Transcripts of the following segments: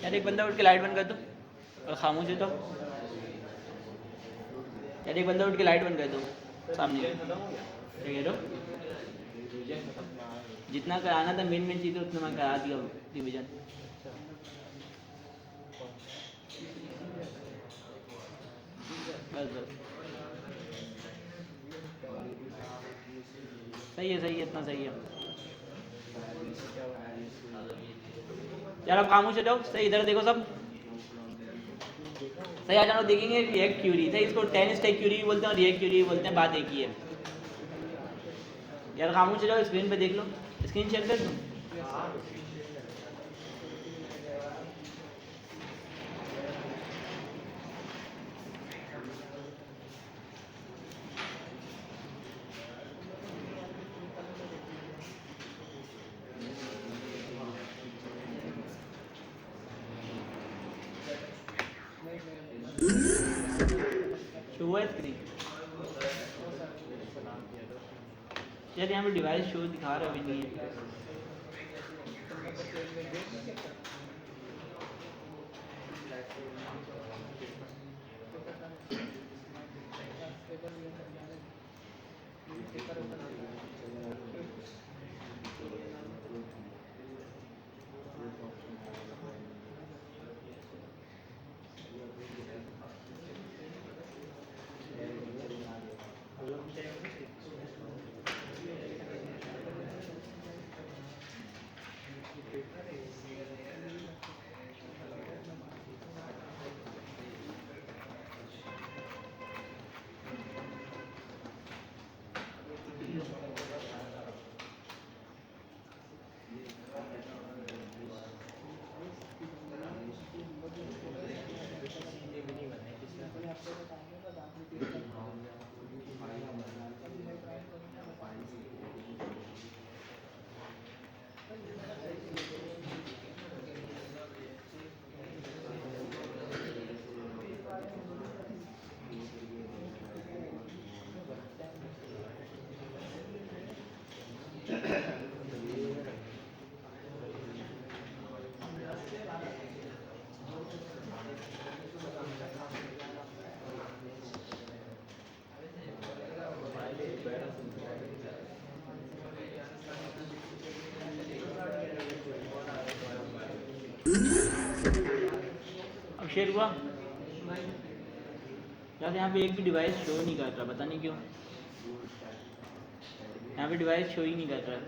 यार एक बंदा उठ के लाइट बंद कर दो और खामोश है तो। यार एक बंदा उठ के लाइट बंद कर दो सामने। क्या कह रहे हो? जितना कराना था मेन चीज़ें उतना मैं करा दिया रिविजन। बस बस सही है इतना सही है। यार आप खामोश हो जाओ। सही इधर देखो सब। सही आ जाओ देखेंगे रिएक्ट क्यूरी। सही इसको 10 स्टेक क्यूरी भी बोलते हैं और रिएक्ट क्यूरी भी बोलते हैं, बात एक ही है। यार खामोश हो जाओ, स्क्रीन पे देख लो। स्क्रीन शेयर कर दूँ? शो हुआ है स्क्रीन? यार यहाँ पे डिवाइस शो दिखा रहा भी नहीं है। अब शेयर हुआ? यार यहाँ पे एक भी डिवाइस शो नहीं कर रहा, पता नहीं क्यों। यहाँ पे डिवाइस शो ही नहीं कर रहा।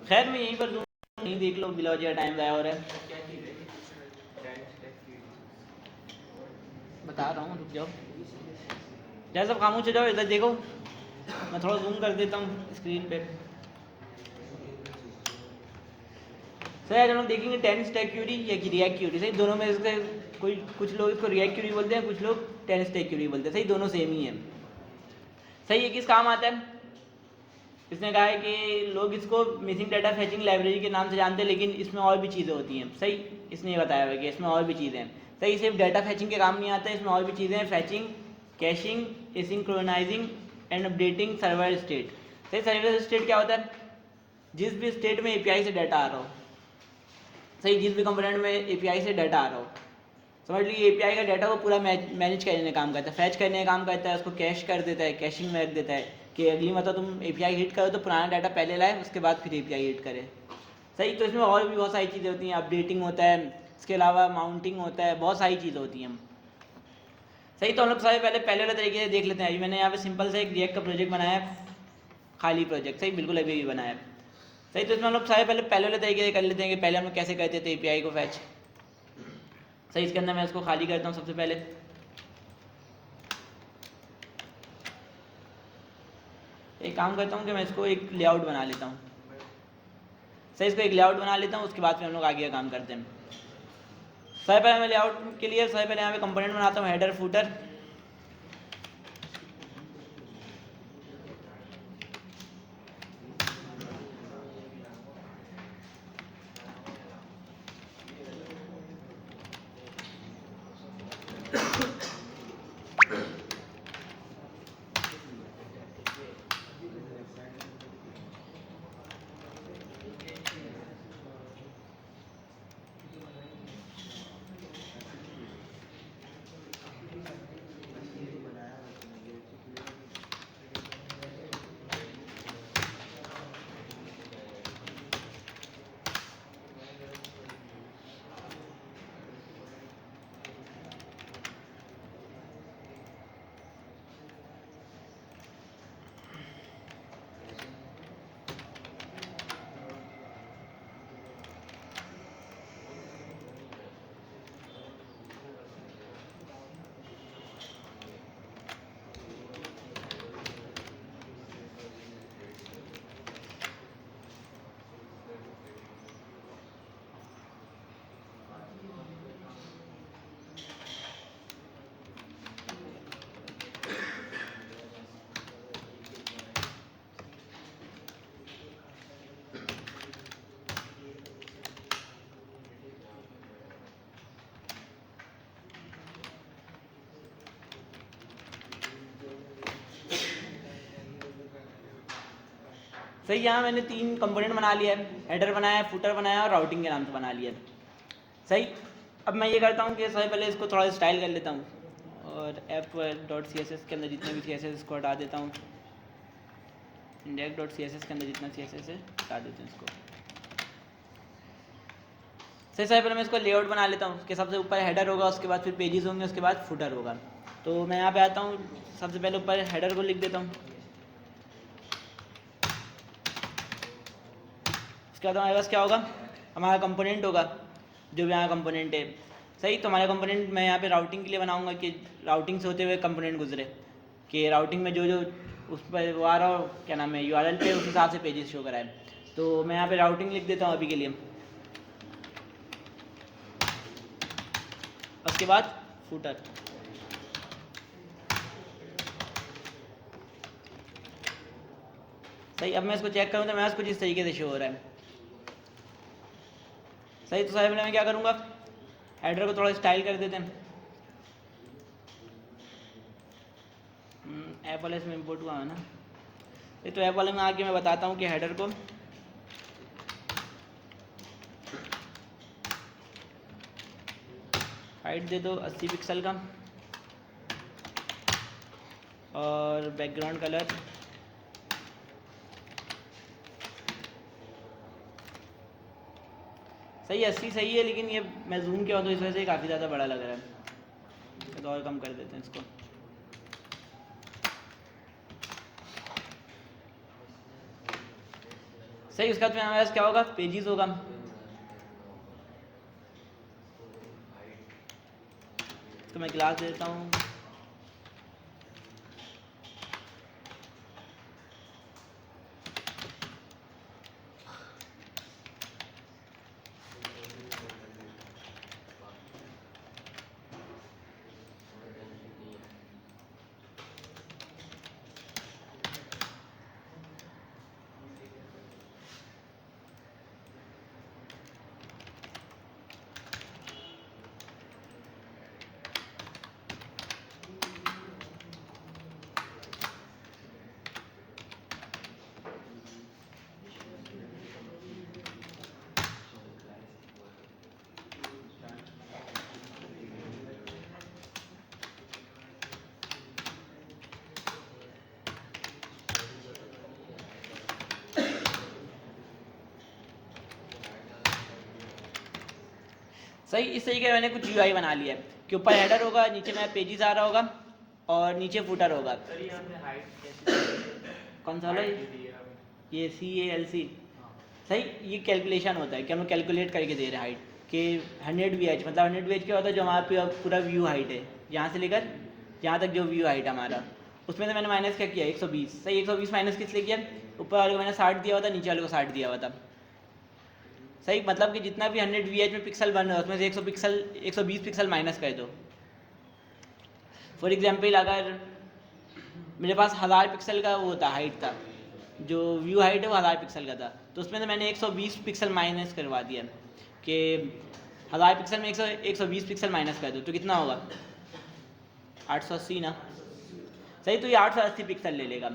खैर मैं यहीं पर दूँ, नहीं देख लो, बिला वजह टाइम ज़ाया हो रहा है। बता रहा हूँ, रुक जाओ। यार सब खामोश हो जाओ, इधर देखो। मैं थोड़ा जूम कर देता हूँ स्क्रीन पे। सही आज हम लोग देखेंगे 10 स्टैक क्यूरी या कि रिएक्ट क्यूरी। सही दोनों में से कोई कुछ लोग इसको रिएक्ट क्यूरी बोलते हैं, कुछ लोग 10 स्टैक क्यूरी बोलते हैं। सही दोनों सेम ही है। सही ये किस काम आता है? इसने कहा है कि लोग इसको मिसिंग डाटा फैचिंग लाइब्रेरी के नाम से जानते हैं, लेकिन इसमें और भी चीज़ें होती हैं। सही इसने ये बताया हुआ है कि इसमें और भी चीज़ें हैं। सही सिर्फ डाटा फैचिंग के काम नहीं आता है, इसमें और भी चीज़ें हैं। Fetching, caching, asynchronizing and updating server state. सही सर्वर स्टेट क्या होता है? जिस भी स्टेट में एपीआई से डाटा आ रहा हो, सही जिस भी कंपोनेंट में एपीआई से डाटा आ रहा हो, समझ लीजिए एपीआई का डाटा को पूरा मैनेज करने का काम करता है, फैच करने का काम करता है, उसको कैश कर देता है, कैशिंग में रख देता है कि अगली मतलब तुम एपीआई हिट करो तो पुराना डाटा पहले लाए, उसके बाद फिर एपीआई हिट करे। सही तो इसमें और भी बहुत सारी चीज़ें होती हैं। अपडेटिंग होता है, इसके अलावा माउंटिंग होता है, बहुत सारी चीज़ें होती हैं। सही तो हम लोग सारे पहले वाले तरीके से देख लेते हैं। अभी मैंने यहाँ पे सिंपल से एक रिएक्ट का प्रोजेक्ट बनाया है, खाली प्रोजेक्ट। सही बिल्कुल अभी भी बनाया है। सही तो इसमें हम लोग सारे पहले वाले तरीके से कर लेते हैं कि पहले हम लोग कैसे करते थे एपीआई को फैच। सही इसके अंदर मैं इसको खाली करता हूँ सबसे पहले। एक काम करता हूँ कि मैं इसको एक लेआउट बना लेता हूँ। सही इसको एक लेआउट बना लेता हूँ, उसके बाद फिर हम लोग आगे का काम करते हैं। सबसे पहले मैं लेआउट के लिए सबसे पहले यहाँ पे कंपोनेंट बनाता हूँ, हेडर फुटर। सही, यहाँ मैंने 3 कंपोनेंट बना लिया है, हेडर बनाया, फुटर बनाया और राउटिंग के नाम से बना लिया है। सही, अब मैं ये करता हूँ कि सबसे पहले इसको थोड़ा स्टाइल कर लेता हूँ और app.css के अंदर जितने भी CSS इसको हटा देता हूँ, index.css के अंदर जितना CSS है हटा देते हैं इसको। सही, सबसे पहले मैं इसको लेआउट बना लेता हूँ कि सबसे ऊपर हेडर होगा, उसके बाद फिर पेजेस होंगे, उसके बाद फुटर होगा। तो मैं यहाँ पे आता हूँ, सबसे पहले ऊपर हेडर को लिख देता हूँ। उसके बाद हमारे पास क्या होगा, हमारा कंपोनेंट होगा, जो भी यहाँ कंपोनेंट है। सही, तो हमारा कंपोनेंट मैं यहाँ पे राउटिंग के लिए बनाऊंगा कि राउटिंग से होते हुए कंपोनेंट गुजरे, कि राउटिंग में जो जो उस पर वो आ रहा हो, क्या नाम है, URL पे उस हिसाब से पेजेस शो कराए। तो मैं यहाँ पे राउटिंग लिख देता हूँ अभी के लिए। उसके बाद फुटर। सही, अब मैं इसको चेक करूँ तो मेरे पास कुछ इस तरीके से शो हो रहा है। सही, तो साहब मैं क्या करूँगा, हेडर को थोड़ा स्टाइल कर देते हैं। ऐप वाले इसमें इम्पोर्ट हुआ है ना, ये तो ऐप वाले में आके मैं बताता हूँ कि हेडर को हाइट दे दो 80 पिक्सल का और बैकग्राउंड कलर सही 80 सही है, लेकिन ये मैं जूम किया हूँ तो इस वजह से काफ़ी ज़्यादा बड़ा लग रहा है, तो और कम कर देते हैं इसको। सही, उसके बाद में हमारे पास क्या होगा, पेजेस होगा। तो मैं क्लास देता हूँ, सही इस तरीके का मैंने कुछ UI बना लिया है कि ऊपर हेडर होगा, नीचे में पेजेस आ रहा होगा और नीचे फुटर होगा। कौन सा वाला, ये CALC। सही, ये कैलकुलेशन होता है कि हम लोग कैलकुलेट करके दे रहे हैं हाइट कि 100 VH, मतलब 100 VH क्या होता है, जो हमारा पूरा व्यू हाइट है, यहाँ से लेकर यहाँ तक जो व्यू हाइट है हमारा, उसमें से मैंने माइनस क्या किया 120। सही, 120 माइनस किस लिए किया, ऊपर वाले को मैंने 60 दिया हुआ था, नीचे वाले को 60 दिया हुआ था। सही, मतलब कि जितना भी 100 VH में पिक्सल बन रहा है उसमें से 120 पिक्सल माइनस कर दो। फॉर एग्जाम्पल अगर मेरे पास 1000 पिक्सल का वो था, हाइट था, जो व्यू हाइट है वो 1000 पिक्सल का था, तो उसमें से मैंने 120 पिक्सल माइनस करवा दिया कि 1000 पिक्सल में 120 पिक्सल माइनस कर दो तो कितना होगा 880 ना। सही, तो ये 880 पिक्सल ले लेगा।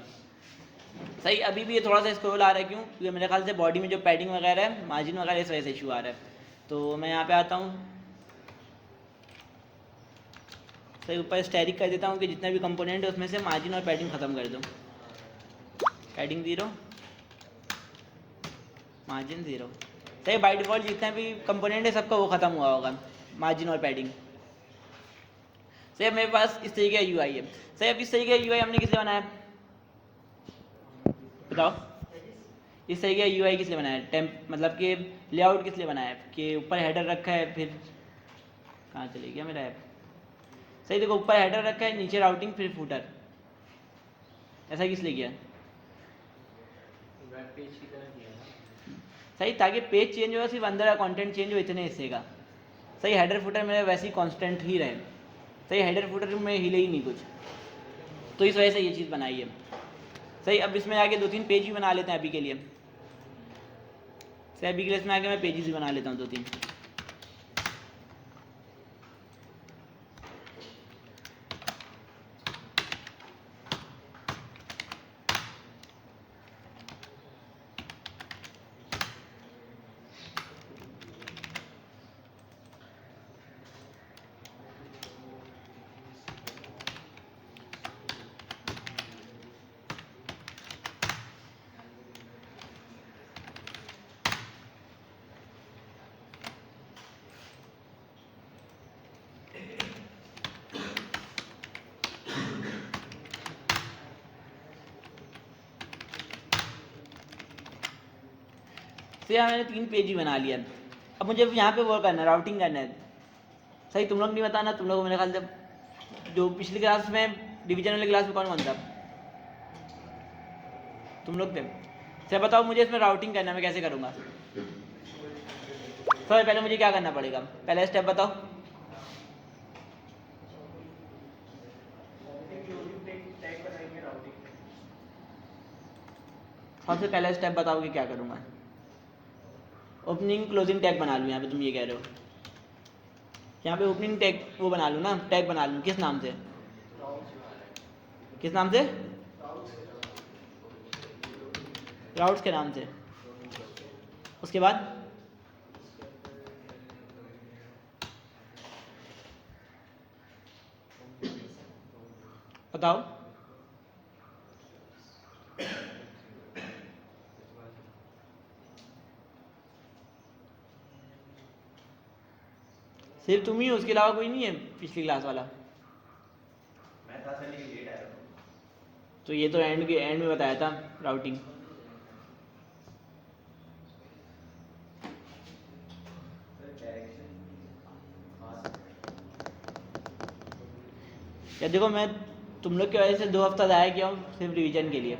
सही, अभी भी ये थोड़ा सा स्क्रॉल आ रहा है, क्यों, क्योंकि मेरे ख्याल से बॉडी में जो पैडिंग वगैरह है, मार्जिन वगैरह, इस वजह से इशू आ रहा है। तो मैं यहाँ पे आता हूँ, सही ऊपर स्टैटिक कर देता हूँ कि जितने भी कंपोनेंट है उसमें से मार्जिन और पैडिंग ख़त्म कर दो। Padding 0, margin 0। सही, बाय डिफ़ॉल्ट जितने भी कंपोनेंट है सबका वो ख़त्म हुआ होगा, मार्जिन और पैडिंग। सही, मेरे पास इस तरीके का UI है। सही, अब इस तरीके का UI हमने किस लिए बनाया, बताओ, इस तरीके का UI किस लिए बनाया, टेम्प मतलब कि लेआउट किस लिए बनाया है, कि ऊपर हेडर रखा है, फिर कहाँ चले गया मेरा ऐप। सही, देखो ऊपर हेडर रखा है, नीचे राउटिंग, फिर फुटर, ऐसा किस लिए किया, सही, ताकि पेज चेंज हो, सिर्फ अंदर का कंटेंट चेंज हो, इतने हिस्से का। सही, हेडर फुटर मेरे वैसे ही कांस्टेंट ही रहे। सही, हेडर फुटर में हिले ही नहीं कुछ, तो इस वजह से ये चीज़ बनाई है। सही, अब इसमें आगे 2-3 पेज भी बना लेते हैं अभी के लिए। सही, अभी के लिए इसमें आगे मैं पेजेस भी बना लेता हूँ 2-3। से यहाँ मैंने 3 पेज ही बना लिया। अब मुझे यहाँ पे वो करना है, राउटिंग करना है। सही, तुम लोग नहीं बताना, तुम लोग मेरे ख्याल से जो पिछली क्लास में डिवीजन वाली क्लास में कौन था, तुम लोग थे। सर बताओ मुझे इसमें राउटिंग करना है, मैं कैसे करूँगा। सर पहले मुझे क्या करना पड़ेगा, पहला स्टेप बताओ। सबसे पहला स्टेप बताओ कि क्या करूँगा। ओपनिंग क्लोजिंग टैग बना लूँ यहाँ पे, तुम ये कह रहे हो। यहाँ पे ओपनिंग टैग वो बना लूँ ना, टैग बना लूँ, किस नाम से, किस नाम से, राउट्स के नाम से। उसके बाद बताओ। सिर्फ तुम ही हो, उसके अलावा कोई नहीं है पिछली क्लास वाला। मैं था सर, लेकिन लेट आया था। तो ये तो एंड में बताया था राउटिंग। या देखो, मैं तुम लोग की वजह से 2 हफ्ता ज़ाया किया हूँ सिर्फ रिवीजन के लिए।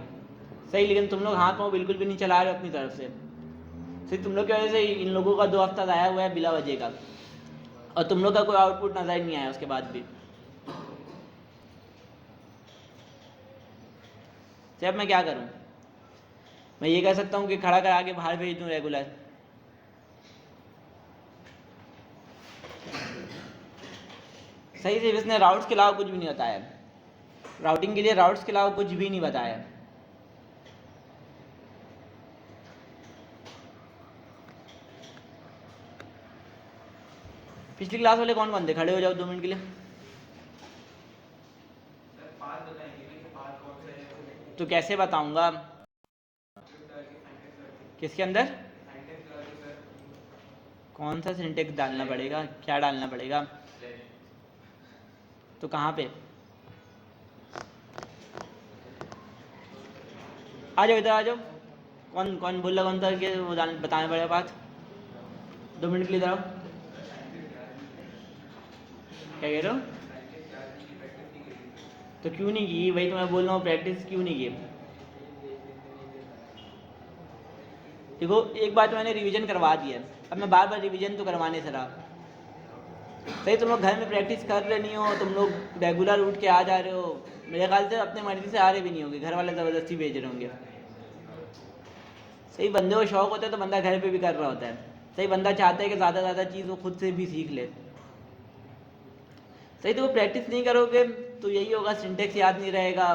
सही, लेकिन तुम लोग हाथ पाँव बिल्कुल भी नहीं चला रहे हो अपनी तरफ से। सिर्फ तुम लोग की वजह से इन लोगों का 2 हफ्ता ज़ाया हुआ है बिला वजह का, और तुम लोग का कोई आउटपुट नजर नहीं आया उसके बाद भी। अब मैं क्या करूं, मैं ये कह सकता हूं कि खड़ा करा के बाहर भेज दूं रेगुलर। सही से इसने राउट्स के अलावा कुछ भी नहीं बताया, राउटिंग के लिए राउट्स के अलावा कुछ भी नहीं बताया। पिछली क्लास वाले कौन कौन थे, खड़े हो जाओ 2 मिनट के लिए। तो कैसे बताऊंगा, किसके अंदर कौन सा सिंटेक्स डालना पड़ेगा, क्या डालना पड़ेगा, तो कहाँ पे, आ जाओ इधर आ जाओ। कौन कौन बोल रहा, कौन था कि वो बताने पड़ेगा बात। 2 मिनट के लिए इधर आओ। क्या कह रहे हो, तो क्यों नहीं की, वही तो मैं बोल रहा हूँ, प्रैक्टिस क्यों नहीं की। देखो एक बार तो मैंने रिवीजन करवा दिया, अब मैं बार बार रिवीजन तो करवाने से रहा। सही, तुम लोग घर में प्रैक्टिस कर रहे नहीं हो, तुम लोग रेगुलर उठ के आ जा रहे हो, मेरे ख्याल से अपने मर्जी से आ रहे भी नहीं होंगे, घर वाले ज़बरदस्ती भेज रहे होंगे। सही, बंदे को शौक होता है तो बंदा घर पे भी कर रहा होता है। सही, बंदा चाहता है कि ज़्यादा ज़्यादा चीज़ वो खुद से भी सीख ले। सही, तो वो प्रैक्टिस नहीं करोगे तो यही होगा, सिंटेक्स याद नहीं रहेगा।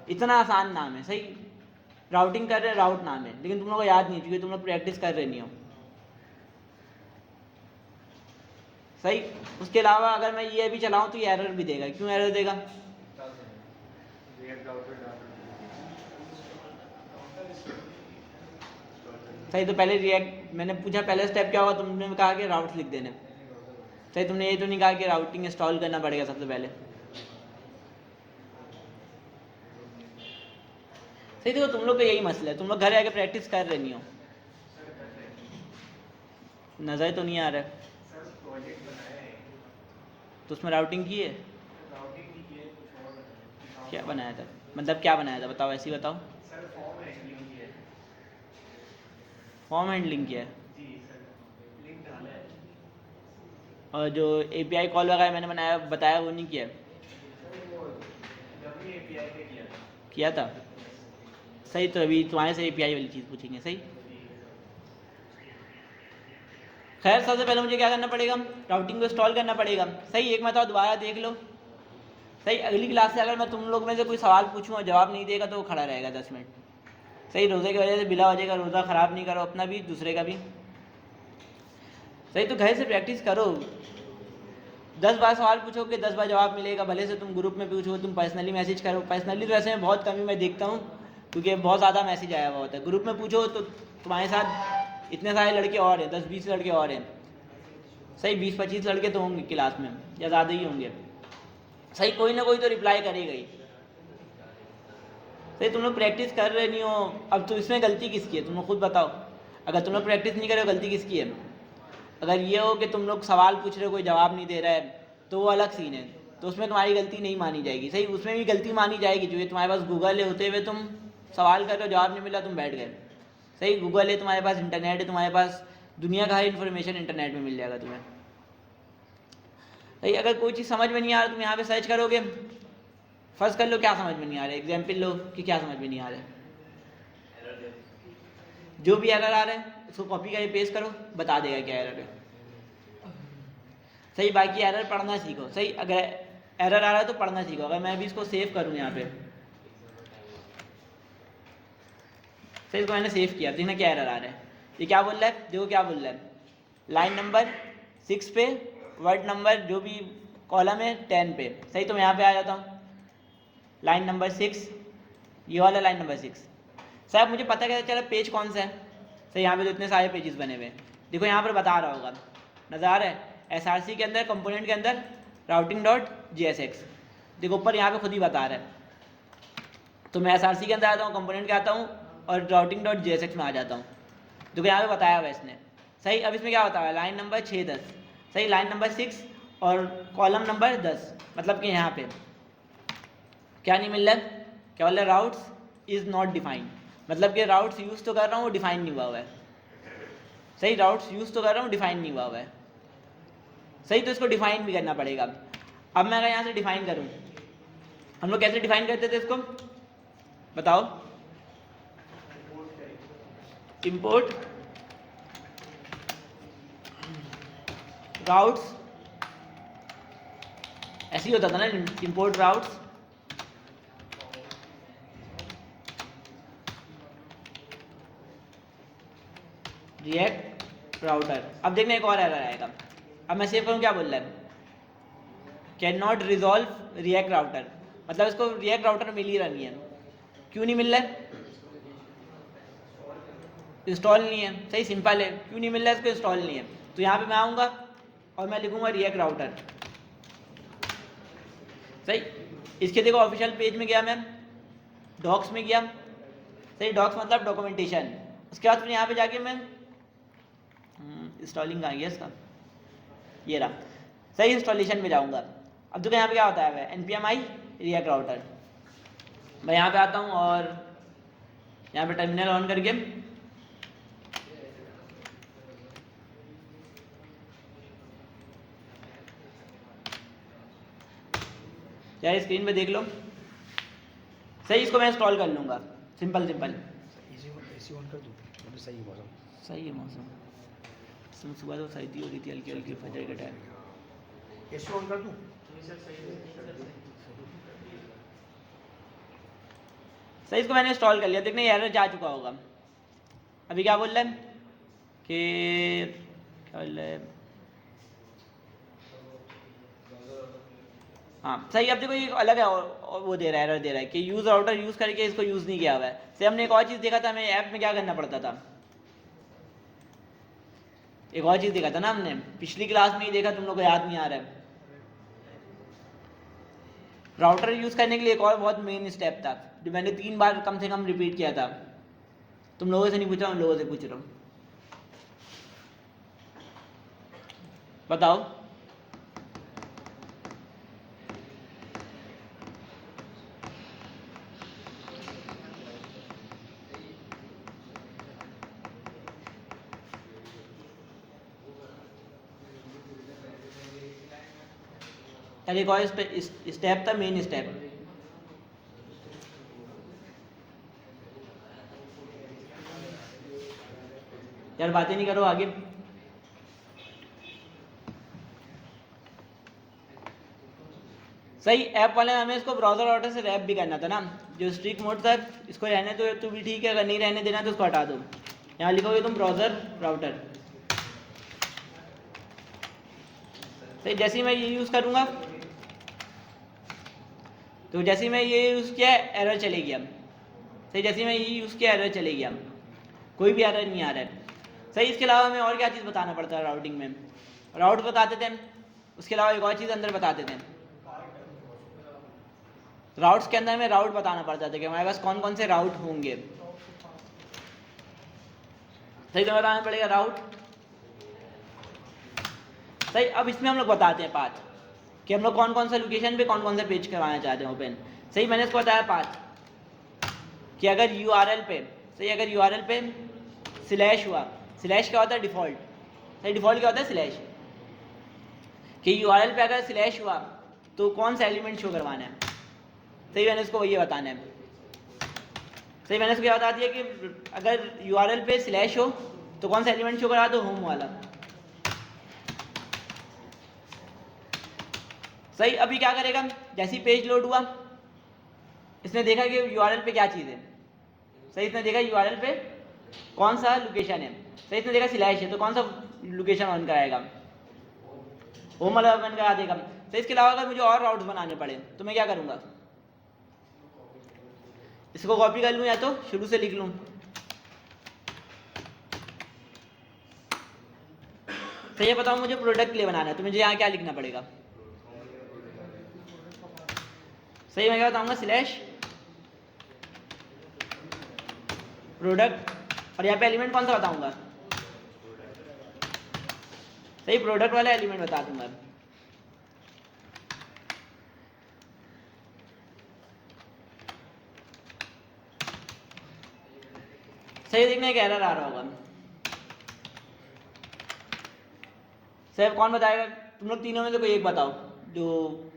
इतना आसान नाम है, सही राउटिंग कर रहे हैं, राउट नाम है, लेकिन तुम लोग को याद नहीं क्योंकि तुम लोग प्रैक्टिस कर रहे नहीं हो। सही, उसके अलावा अगर मैं ये भी चलाऊं तो ये एरर भी देगा। क्यों एरर देगा, सही, तो पहले रिएक्ट मैंने पूछा पहला स्टेप क्या होगा, तुमने कहा कि राउट्स लिख देने। सही, तुमने ये तो नहीं कहा कि राउटिंग इंस्टॉल करना पड़ेगा सबसे पहले। सही, देखो तुम लोग का यही मसला है, तुम लोग घर आके प्रैक्टिस कर रहे नहीं हो। नजर तो नहीं आ रहा है, तो उसमें राउटिंग की है, क्या बनाया था, मतलब क्या बनाया था बताओ, ऐसे ही बताओ। फॉर्म हैंडलिंग किया है, और जो एपीआई कॉल वगैरह मैंने बनाया बताया वो नहीं किया, किया था। सही, तो अभी तुम्हारे से एपीआई वाली चीज़ पूछेंगे। सही, खैर सबसे पहले मुझे क्या करना पड़ेगा, राउटिंग को इंस्टॉल करना पड़ेगा। सही, एक मतलब दोबारा देख लो। सही, अगली क्लास से अगर मैं तुम लोग में से कोई सवाल पूछूँ और जवाब नहीं देगा तो वो खड़ा रहेगा 10 मिनट। सही, रोज़े की वजह से बिला वजह का रोज़ा ख़राब नहीं करो, अपना भी दूसरे का भी। सही, तो घर से प्रैक्टिस करो, 10 बार सवाल पूछोगे 10 बार जवाब मिलेगा, भले से तुम ग्रुप में पूछो, तुम पर्सनली मैसेज करो। पर्सनली तो वैसे में बहुत कम ही मैं देखता हूँ क्योंकि बहुत ज़्यादा मैसेज आया हुआ होता है। ग्रुप में पूछो तो तुम्हारे साथ इतने सारे लड़के और हैं, 10-20 लड़के और हैं। सही, 20-25 लड़के तो होंगे क्लास में या ज़्यादा ही होंगे। सही, कोई ना कोई तो रिप्लाई करेगा ही। सही, तुम लोग प्रैक्टिस कर रहे नहीं हो, अब तो इसमें गलती किसकी है, तुम लोग खुद बताओ। अगर तुम लोग प्रैक्टिस नहीं कर रहे हो गलती किसकी है? अगर ये हो कि तुम लोग सवाल पूछ रहे हो कोई जवाब नहीं दे रहा है तो वो अलग सीन है, तो उसमें तुम्हारी गलती नहीं मानी जाएगी। सही, उसमें भी गलती मानी जाएगी जो ये तुम्हारे पास गूगल है, होते हुए तुम सवाल कर रहे हो, जवाब नहीं मिला, तुम बैठ गए। सही, गूगल है तुम्हारे पास, इंटरनेट है तुम्हारे पास, दुनिया का हर इन्फॉर्मेशन इंटरनेट में मिल जाएगा तुम्हें। सही, अगर कोई चीज़ समझ में नहीं आ रहा तुम यहाँ पे सर्च करोगे, फर्स्ट कर लो क्या समझ में नहीं आ रहा है, एग्जाम्पल लो कि क्या समझ में नहीं आ रहा है, जो भी एरर आ रहा है उसको कॉपी करके पेस्ट करो, बता देगा क्या एरर है। सही, बाकी एरर पढ़ना सीखो। सही, अगर एरर आ रहा है तो पढ़ना सीखो। अगर मैं भी इसको सेव करूँ यहाँ पे, सही, इसको मैंने सेव किया, देखना क्या एरर आ रहा है। ये क्या बोल रहा है, देखो क्या बोल रहा है, लाइन नंबर 6 पे वर्ड नंबर जो भी कॉलम है 10 पे। सही, तो मैं यहाँ पे आ जाता हूँ, लाइन नंबर 6, ये वाला लाइन नंबर 6। साहब मुझे पता कैसे चला पेज कौन सा है? सही, यहाँ पे तो इतने सारे पेजेस बने हुए हैं, देखो यहाँ पर बता रहा होगा, नज़र आ रहा है, SRC के अंदर कंपोनेंट के अंदर routing.jsx, देखो ऊपर यहाँ पे खुद ही बता रहा है। तो मैं SRC के अंदर आता हूँ, कंपोनेंट के आता हूँ और routing.jsx में आ जाता हूँ, देखो यहाँ पे बताया हुआ इसने। सही, अब इसमें क्या बताया, लाइन नंबर 6 10। सही, लाइन नंबर 6 और कॉलम नंबर 10, मतलब कि यहाँ पे क्या नहीं मिल रहा है, क्या बोल रहा है, राउट्स इज़ नॉट डिफाइंड, मतलब कि राउट्स यूज़ तो कर रहा हूँ वो डिफाइन नहीं हुआ है। सही, राउट्स यूज़ तो कर रहा हूँ डिफाइन नहीं हुआ है। सही, तो इसको डिफाइन भी करना पड़ेगा। अब मैं अगर यहाँ से डिफाइन करूँ, हम लोग कैसे डिफाइन करते थे इसको बताओ, इंपोर्ट राउट्स, ऐसे ही होता था ना, इंपोर्ट राउट्स रिएक्ट राउटर। अब देखना एक और एरर आएगा, अब मैं सेव करूँ, क्या बोल रहा है, can not resolve react router, मतलब इसको रिएक्ट राउटर मिल ही रहा नहीं है। क्यों नहीं मिल रहा है, इंस्टॉल नहीं है। सही, सिंपल है, क्यों नहीं मिल रहा है, इसको इंस्टॉल नहीं है। तो यहाँ पे मैं आऊँगा और मैं लिखूँगा रिएक्ट राउटर। सही, इसके देखो ऑफिशियल पेज में गया, मैं डॉक्स में गया। सही, डॉक्स मतलब डॉक्यूमेंटेशन। उसके बाद फिर यहाँ पे जाके मैं इंस्टॉलिंग आ गया इसका, ये रहा। सही, इंस्टॉलेशन में जाऊँगा। अब देखो यहाँ पे क्या होता है, npmi रिएक्ट राउटर। मैं यहाँ पे आता हूँ और यहाँ पे टर्मिनल ऑन करके यार स्क्रीन पे देख लो। सही, इसको मैं इंस्टॉल कर लूँगा, सिंपल सिंपल। एसी ऑन कर दूँ, मतलब सही है मौसम, सही है मौसम, सुबह तो सर्दी हो रही थी हल्की हल्की फजर के टाइम। एसी ऑन कर दूँ। सही, इसको मैंने इंस्टॉल कर लिया, देखना ये एरर जा चुका होगा। अभी क्या बोल रहा है कि क्या बोल रहा है, हाँ सही। अब देखो ये अलग है, और वो दे रहा है, एरर दे रहा है कि यूज़ राउटर यूज़ करके इसको यूज़ नहीं किया हुआ है। से हमने एक और चीज़ देखा था, हमें ऐप में क्या करना पड़ता था, एक और चीज़ देखा था ना हमने पिछली क्लास में ही देखा, तुम लोग को याद नहीं आ रहा है। राउटर यूज़ करने के लिए एक और बहुत मेन स्टेप था जो मैंने 3 बार कम से कम रिपीट किया था। तुम लोगों से नहीं पूछ रहा हूँ, लोगों से पूछ रहा हूँ, बताओ। यार एक और स्टेप था, मेन स्टेप। यार बातें नहीं करो आगे। सही, ऐप वाले हमें इसको ब्राउजर राउटर से रैप भी करना था ना, जो स्ट्रिक मोड था इसको रहने दो तो भी ठीक है, अगर नहीं रहने देना तो उसको हटा दो। यहाँ लिखोगे तुम ब्राउजर राउटर। सही, जैसे ही मैं ये यूज़ करूँगा तो जैसे ही मैं ये यूज़ किया एरर चले गया। सही, जैसे ही मैं ये यूज़ किया एरर चले गया, कोई भी एरर नहीं आ रहा है। सही, इसके अलावा हमें और क्या चीज़ बताना पड़ता है राउटिंग में, राउट बताते थे, उसके अलावा एक और चीज़ अंदर बताते थे, राउट्स के अंदर हमें राउट बताना पड़ता था कि हमारे पास कौन कौन से राउट होंगे। सही, तो बताना पड़ेगा राउट। सही, अब इसमें हम लोग बताते हैं पाथ कि हम लोग कौन कौन सा लोकेशन पे कौन कौन सा पेज करवाना चाहते हैं ओपन। सही, मैंने इसको बताया पाथ कि अगर यूआरएल पे, सही, अगर यूआरएल पे स्लैश हुआ, स्लैश क्या होता है, डिफ़ॉल्ट। सही, डिफ़ॉल्ट क्या होता है, स्लैश, कि यूआरएल पे अगर स्लैश हुआ तो कौन सा एलिमेंट शो करवाना है। सही, मैंने इसको ये बताना है। सही, मैंने इसको क्या बता दिया कि अगर यूआरएल पे स्लैश हो तो कौन सा एलिमेंट शो करा दो, होम वाला। सही, अभी क्या करेगा, जैसे ही पेज लोड हुआ इसने देखा कि यूआरएल पे क्या चीज़ है। सही, इसने देखा यूआरएल पे कौन सा लोकेशन है। सही, इसने देखा स्लैश है तो कौन सा लोकेशन ऑन कराएगा, होम वाला ऑन करा देगा। सही, इसके अलावा अगर मुझे और राउट्स बनाने पड़े तो मैं क्या करूँगा, इसको कॉपी कर लूँ या तो शुरू से लिख लूँ। सही, ये बताओ मुझे प्रोडक्ट के लिए बनाना है तो मुझे यहाँ क्या लिखना पड़ेगा। सही, मैं क्या बताऊँगा, स्लैश प्रोडक्ट, और यहाँ पे एलिमेंट कौन सा बताऊँगा, सही, प्रोडक्ट वाला एलिमेंट बता दूंगा। सही, देखने एक एरर आ रहा होगा। सही, कौन बताएगा, तुम लोग तीनों में से कोई एक बताओ, जो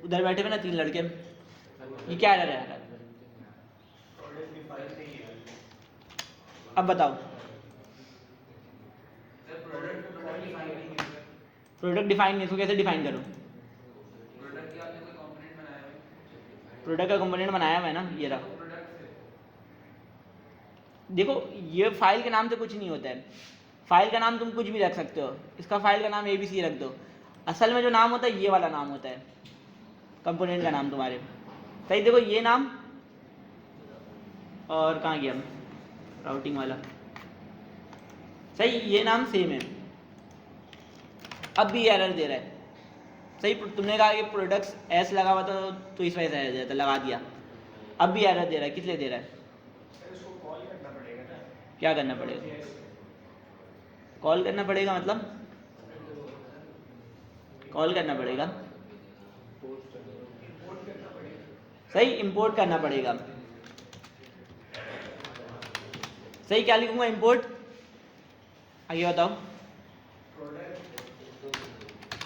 उधर बैठे हुए ना 3 लड़के, ये क्या एरर है। अब बताओ, प्रोडक्ट डिफाइन नहीं, इसको कैसे डिफाइन करूँ, प्रोडक्ट का कंपोनेंट बनाया हुआ है ना, ये रहा। देखो, ये फाइल के नाम से कुछ नहीं होता है, फाइल का नाम तुम कुछ भी रख सकते हो, इसका फाइल का नाम ABC रख दो, असल में जो नाम होता है ये वाला नाम होता है कंपोनेंट का नाम तुम्हारे। सही, देखो ये नाम, और कहाँ गया राउटिंग वाला, सही, ये नाम सेम है। अब भी एरर दे रहा है। सही, तुमने कहा कि प्रोडक्ट्स एस लगा हुआ था तो इस वजह से एरर दे रहा था, लगा दिया, अब भी एरर दे रहा है, किस लिए दे रहा है, क्या करना पड़ेगा, कॉल करना पड़ेगा, मतलब कॉल करना पड़ेगा, सही, इंपोर्ट करना पड़ेगा। सही, क्या लिखूंगा, इंपोर्ट, आगे बताओ,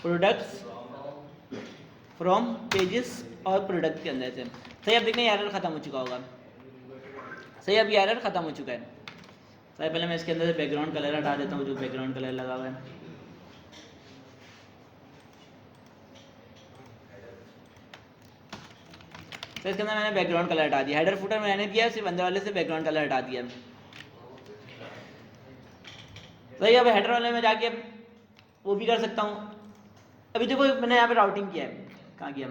प्रोडक्ट्स फ्रॉम पेजेस और प्रोडक्ट के अंदर से। सही, अब देखने एरर खत्म हो चुका होगा। सही, अब ये एरर खत्म हो चुका है। सही, पहले मैं इसके अंदर से बैकग्राउंड कलर हटा देता हूँ, जो बैकग्राउंड कलर लगा हुआ है। तो इसके अंदर मैंने बैकग्राउंड कलर हटा दिया, हेडर फुटर मैंने दिया, सिर्फ अंदर वाले से बैकग्राउंड कलर हटा दिया। सही, अब हेडर वाले में जाके वो भी कर सकता हूँ। अभी देखो मैंने यहाँ पे राउटिंग किया है, कहाँ किया,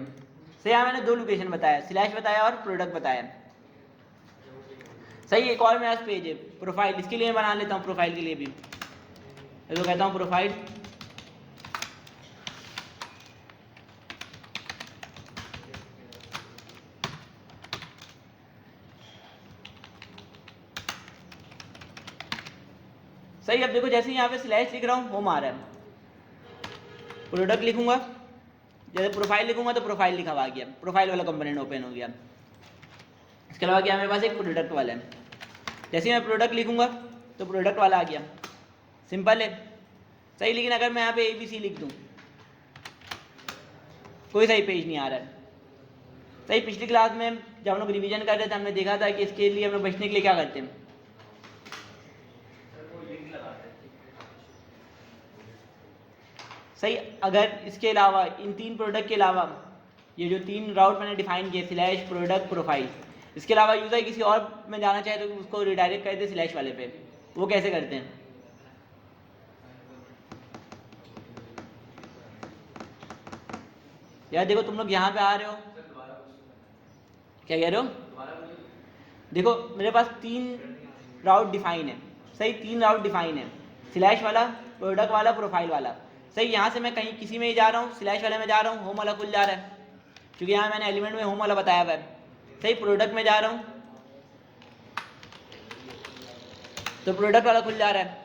सही, यहाँ मैंने 2 लोकेशन बताया, स्लैश बताया और प्रोडक्ट बताया। सही, एक और मेरे पास पेज है प्रोफाइल, इसके लिए बना लेता हूँ, प्रोफाइल के लिए भी तो कहता हूँ प्रोफाइल, सही। अब देखो जैसे ही यहाँ पे स्लैश लिख रहा हूँ होम आ रहा है, प्रोडक्ट लिखूंगा, जैसे प्रोफाइल लिखूंगा तो प्रोफाइल लिखा हुआ आ गया, प्रोफाइल वाला कंपोनेंट ओपन हो गया। इसके अलावा क्या मेरे पास एक प्रोडक्ट वाला है, जैसे ही मैं प्रोडक्ट लिखूंगा तो प्रोडक्ट वाला आ गया, सिंपल है। सही, लेकिन अगर मैं यहाँ पे ABC लिख दूँ कोई सही पेज नहीं आ रहा है। सही, पिछली क्लास में जब हम लोग रिवीजन कर रहे थे हमने देखा था कि इसके लिए हम लोग बचने के लिए क्या करते हैं, सही, अगर इसके अलावा इन 3 प्रोडक्ट के अलावा ये जो 3 राउट मैंने डिफाइन किए, स्लैश, प्रोडक्ट, प्रोफाइल, इसके अलावा यूज़र किसी और में जाना चाहे तो उसको रिडायरेक्ट कर दे स्लैश वाले पे, वो कैसे करते हैं, यार देखो तुम लोग यहाँ पे आ रहे हो, क्या कह रहे हो, देखो मेरे पास 3 राउट डिफाइन है। सही, 3 राउट डिफाइन है, स्लैश वाला, प्रोडक्ट वाला, प्रोफाइल वाला। सही, यहाँ से मैं कहीं किसी में ही जा रहा हूँ, स्लैश वाले में जा रहा हूँ, होम वाला खुल जा रहा है क्योंकि यहाँ मैंने एलिमेंट में होम वाला बताया हुआ है। सही, प्रोडक्ट में जा रहा हूँ तो प्रोडक्ट वाला खुल जा रहा है।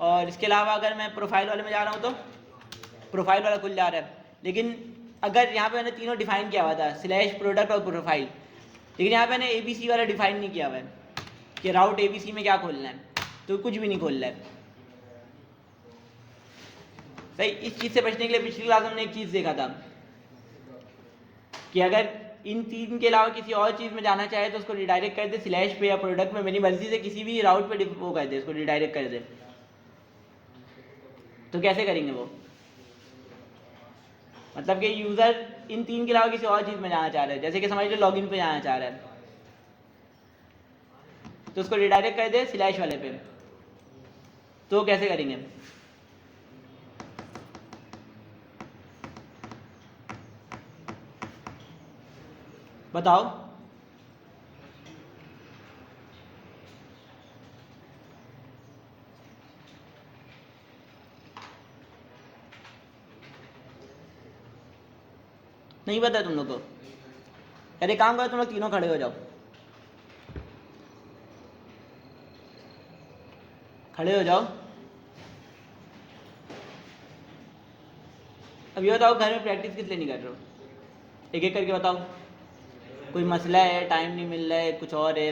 और इसके अलावा अगर मैं प्रोफाइल वाले में जा रहा हूँ तो प्रोफाइल वाला खुल जा रहा है। लेकिन अगर यहाँ पे मैंने तीनों डिफाइन किया हुआ था, स्लैश, प्रोडक्ट और प्रोफाइल, लेकिन यहाँ पे मैंने ABC वाला डिफाइन नहीं किया हुआ है कि राउट ABC में क्या खोलना है, तो कुछ भी नहीं खोल रहा है। सही, इस चीज़ से बचने के लिए पिछली क्लास में हमने एक चीज़ देखा था कि अगर इन तीन के अलावा किसी और चीज़ में जाना चाहे तो उसको रिडायरेक्ट कर दे स्लैश पे या प्रोडक्ट में, मेरी मर्जी से किसी भी राउट पे वो कर दे, उसको रिडायरेक्ट कर दे। तो कैसे करेंगे वो? मतलब कि यूज़र इन तीन के अलावा किसी और चीज़ में जाना चाह रहा है, जैसे कि समझ लो लॉगिन पे जाना चाह रहा है, तो उसको रिडायरेक्ट कर दे स्लैश वाले पे। तो कैसे करेंगे? बताओ। नहीं पता तुम लोग को? अरे काम करो, तुम लोग तीनों खड़े हो जाओ, खड़े हो जाओ। अब ये बताओ घर में प्रैक्टिस किस लिए नहीं कर रहे हो? एक एक करके बताओ। कोई मसला है, टाइम नहीं मिल रहा है, कुछ और है?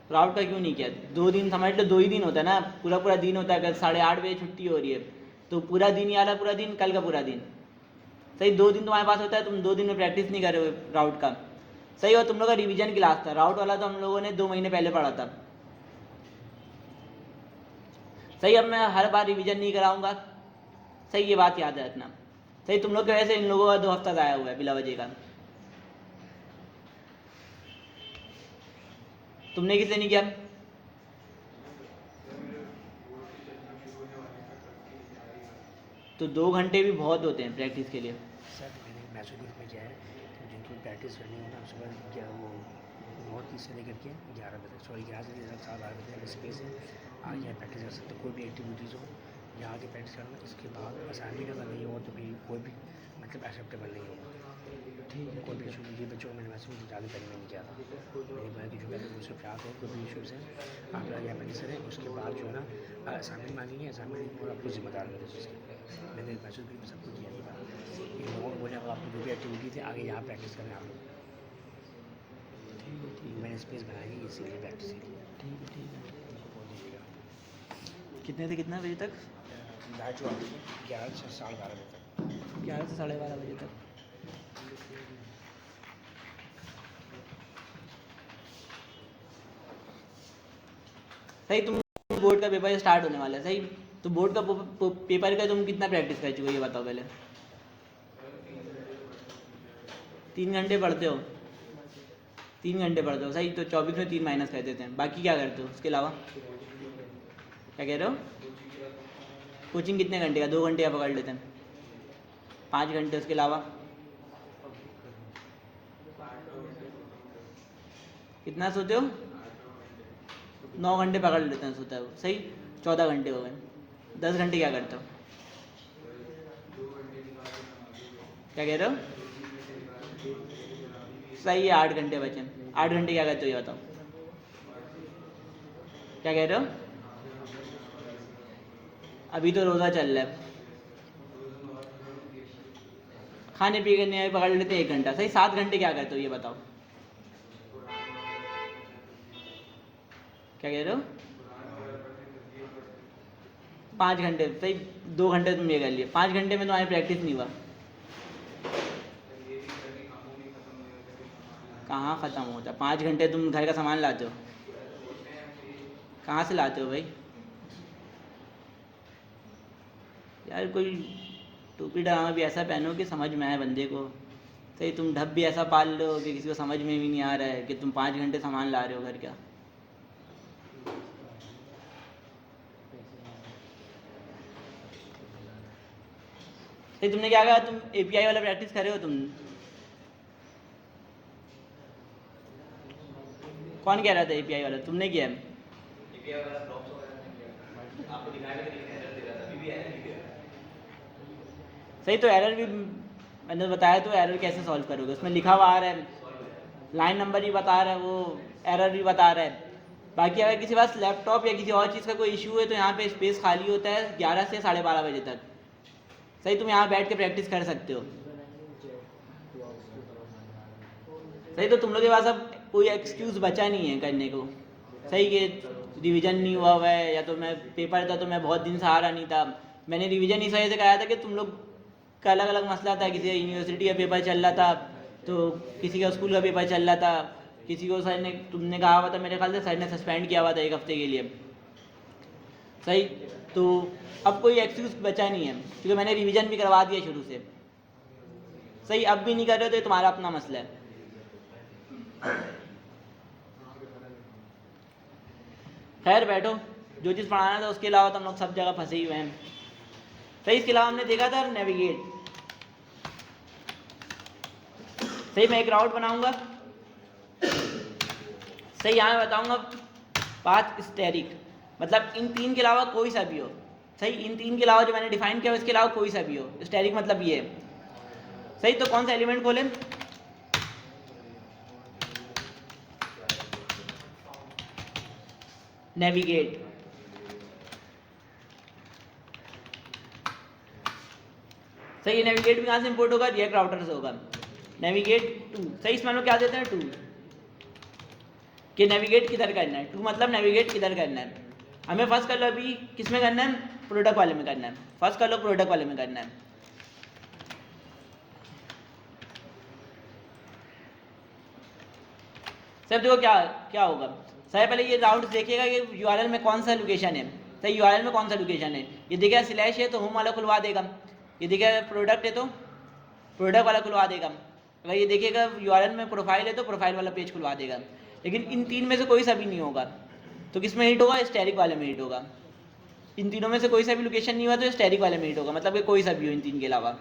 राउट का क्यों नहीं किया? 2 दिन समझ लो, 2 ही दिन होता है ना, पूरा पूरा दिन होता है। अगर 8:30 बजे छुट्टी हो रही है तो पूरा दिन ही आ रहा, पूरा दिन, कल का पूरा दिन। सही, 2 दिन तुम्हारे पास होता है, तुम 2 दिन में प्रैक्टिस नहीं कर रहे हो राउट का। सही, और तुम लोग का रिवीजन क्लास था, राउट वाला तो हम लोगों ने 2 महीने पहले पढ़ा था। सही, अब मैं हर बार रिवीजन नहीं कराऊंगा। सही, ये बात याद रखना। सही, तुम लोग की वजह से इन लोगों का 2 हफ्ता ज़ाया हुआ है बिला वजह का। तुमने किसने नहीं किया? तो 2 घंटे भी बहुत होते हैं प्रैक्टिस के लिए। सर मैंने मैसेज ग्रुप में किया है, तो जिनको प्रैक्टिस करनी हो ना सुबह क्या वो 9:30 से लेकर के 11 बजे तक, सॉरी 11 से लेकर 7-8 बजे तक स्पेस है, आगे यहाँ प्रैक्टिस कर सकते हो। कोई भी एक्टिविटीज़ हो यहाँ आके प्रैक्टिस करना। इसके बाद असाइनमेंट अगर नहीं हो तो भी कोई भी मतलब एक्सेप्टेबल नहीं होगा। ठीक है, कोई भी इशू नहीं। बच्चों को मैंने मैसेज ज़्यादा पहले मैंने किया था, मैंने बोला कि जो मैंने मुझसे प्राप्त है कोई भी इशूज़ है आप लोग यहाँ प्रैक्टिस करें। उसके बाद जो है ना असाइनमेंट मांगेंगे, असाइनमेंट और आपको जिम्मेदार होंगे चीज़ के। मैंने मैसेज ग्रुप में सबको किया था कि लोगों बोले अगर आपको जो भी एक्टिविटी थी आगे यहाँ प्रैक्टिस करें आप लोग। ठीक है, मैंने स्पेस बनाई इसीलिए प्रैक्टिस के लिए। ठीक है, बोल दीजिएगा। कितने से कितना बजे तक? 11 से 12:30 बजे तक। 11 से 12:30 बजे तक। सही, तुम बोर्ड का पेपर स्टार्ट होने वाला है। सही, तो बोर्ड का पेपर का तुम कितना प्रैक्टिस कर चुके हो ये बताओ पहले। 3 घंटे पढ़ते हो? 3 घंटे पढ़ते हो। सही, तो 24 में 3 माइनस कर देते हैं। बाकी क्या करते हो उसके अलावा? क्या कह रहे हो? कोचिंग कितने घंटे का? 2 घंटे का पकड़ लेते हैं, 5 घंटे। उसके अलावा कितना सोते हो? 9 घंटे पकड़ लेते हैं सोता है वो। सही, 14 घंटे हो गए। 10 घंटे क्या करते हो? क्या कह रहे हो? सही है, 8 घंटे बचे। 8 घंटे क्या करते हो ये बताओ। क्या कह रहे हो? अभी तो रोज़ा चल रहा है, खाने पीने में पकड़ लेते हैं 1 घंटा। सही, 7 घंटे क्या करते हो ये बताओ। क्या कह रहे हो? 5 घंटे। सही, 2 घंटे तुम ये कर लिए। 5 घंटे में तुम्हारी प्रैक्टिस नहीं हुआ। कहाँ ख़त्म होता? 5 घंटे तुम घर का सामान लाते हो? कहाँ से लाते हो भाई? यार कोई टोपी डरामा भी ऐसा पहनो कि समझ में आए बंदे को। सही, तुम ढब भी ऐसा पाल लो कि किसी को समझ में भी नहीं आ रहा है कि तुम 5 घंटे सामान ला रहे हो घर का। सही, तुमने क्या कहा? तुम API वाला प्रैक्टिस कर रहे हो तुम? कौन कह रहा था API वाला? तुमने किया है? सही, तो एरर भी मैंने बताया, तो एरर कैसे सॉल्व करोगे? उसमें लिखा हुआ आ रहा है, लाइन नंबर भी बता रहा है, वो एरर भी बता रहा है। बाकी अगर किसी के पास लैपटॉप या किसी और चीज़ का कोई इशू है तो यहाँ पे स्पेस खाली होता है 11 से 12:30 बजे तक। सही, तुम यहाँ बैठ के प्रैक्टिस कर सकते हो। सही, तो तुम लोग के पास अब कोई एक्सक्यूज़ बचा नहीं है करने को। सही, कि रिवीजन नहीं हुआ है, या तो मैं पेपर था तो मैं बहुत दिन से आ रहा नहीं था, मैंने रिवीजन इस वजह से कराया था कि तुम लोग का अलग अलग मसला था, किसी का यूनिवर्सिटी का पेपर चल रहा था, तो किसी का स्कूल का पेपर चल रहा था, किसी को सर ने, तुमने कहा हुआ था मेरे ख्याल से सर ने सस्पेंड किया हुआ था 1 हफ्ते के लिए। सही, तो अब कोई एक्सक्यूज़ बचा नहीं है क्योंकि मैंने रिवीजन भी करवा दिया शुरू से। सही, अब भी नहीं कर रहे हो तो ये तुम्हारा अपना मसला है। खैर बैठो, जो चीज़ पढ़ाना था उसके अलावा तो हम लोग सब जगह फंसे ही हुए हैं। सही, इसके अलावा हमने देखा था नेविगेट। सही, मैं एक राउट बनाऊंगा। सही, यहाँ मैं बताऊंगा पाथ स्टेरिक, मतलब इन 3 के अलावा कोई सा भी हो। सही, इन 3 के अलावा जो मैंने डिफाइन किया इसके अलावा कोई सा भी हो। स्टेरिक मतलब ये है। सही, तो कौन सा एलिमेंट खोलें? नेविगेट। सही, नेविगेट भी कहाँ से इंपोर्ट होगा? रिएक्ट राउटर से होगा। नेविगेट 2। सही, इसमें हम लोग क्या देते हैं? 2 कि नेविगेट किधर करना है। 2 मतलब नेविगेट किधर करना है। हमें फर्स्ट कर लो अभी किस में करना है? प्रोडक्ट वाले में करना है। फर्स्ट कर लो प्रोडक्ट वाले में करना है। सब देखो क्या क्या होगा। सही, पहले ये राउट देखिएगा कि यूआरएल में कौन सा लोकेशन है। सही, यूआरएल में कौन सा लोकेशन है। ये देखिएगा स्लैश है तो होम वाला खुलवा देगा, ये देखिएगा प्रोडक्ट है तो प्रोडक्ट वाला खुलवा देगा, अगर ये देखिएगा यूआरएल में प्रोफाइल है तो प्रोफाइल वाला पेज खुलवा देगा। लेकिन इन 3 में से कोई सा भी नहीं होगा तो किस में हिट होगा? स्टैटिक वाले में हिट होगा। इन तीनों में से कोई सा भी लोकेशन नहीं हुआ तो स्टैटिक वाले में हिट होगा, मतलब कि कोई सा भी हो इन 3 के अलावा।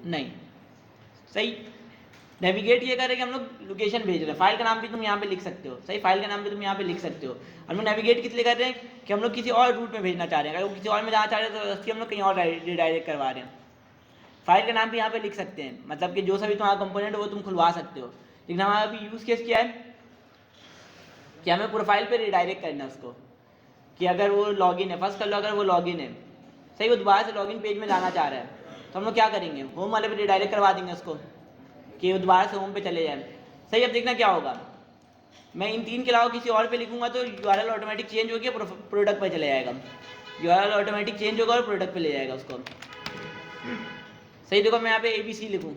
नहीं, सही, नेविगेट ये करें कि हम लोग लोकेशन भेज रहे हैं। फाइल का नाम भी तुम यहाँ पे लिख सकते हो। सही, फाइल का नाम भी तुम यहाँ पे लिख सकते हो। हम लोग नेविगेट किस लिए कर रहे हैं कि हम लोग किसी और रूट में भेजना चाह रहे हैं। अगर वो किसी और में जाना चाह रहे हैं तो उसकी हम लोग कहीं और रिडायरेक्ट करवा रहे हैं। फाइल का नाम भी यहाँ पे लिख सकते हैं, मतलब कि जो सभी तुम्हारा कंपोनेंट है वो तुम खुलवा सकते हो। लेकिन हमारा अभी यूज़ केस क्या है कि हमें प्रोफाइल पे रिडायरेक्ट करना है उसको, कि अगर वो लॉगिन है, फर्स्ट कर लो अगर वो लॉगिन है, सही, वो दोबारा से लॉगिन पेज में जाना चाह रहा है तो हम लोग क्या करेंगे? होम वाले पे रिडायरेक्ट करवा देंगे उसको कि वो दोबारा से होम पे चले जाए। सही, अब देखना क्या होगा, मैं इन 3 के अलावा किसी और पे लिखूंगा तो यूआरएल ऑटोमेटिक चेंज होकर प्रोडक्ट पे चले जाएगा। यूआरएल ऑटोमेटिक चेंज होगा और प्रोडक्ट पे ले जाएगा उसको। सही, देखो मैं यहाँ पे ABC लिखूँ,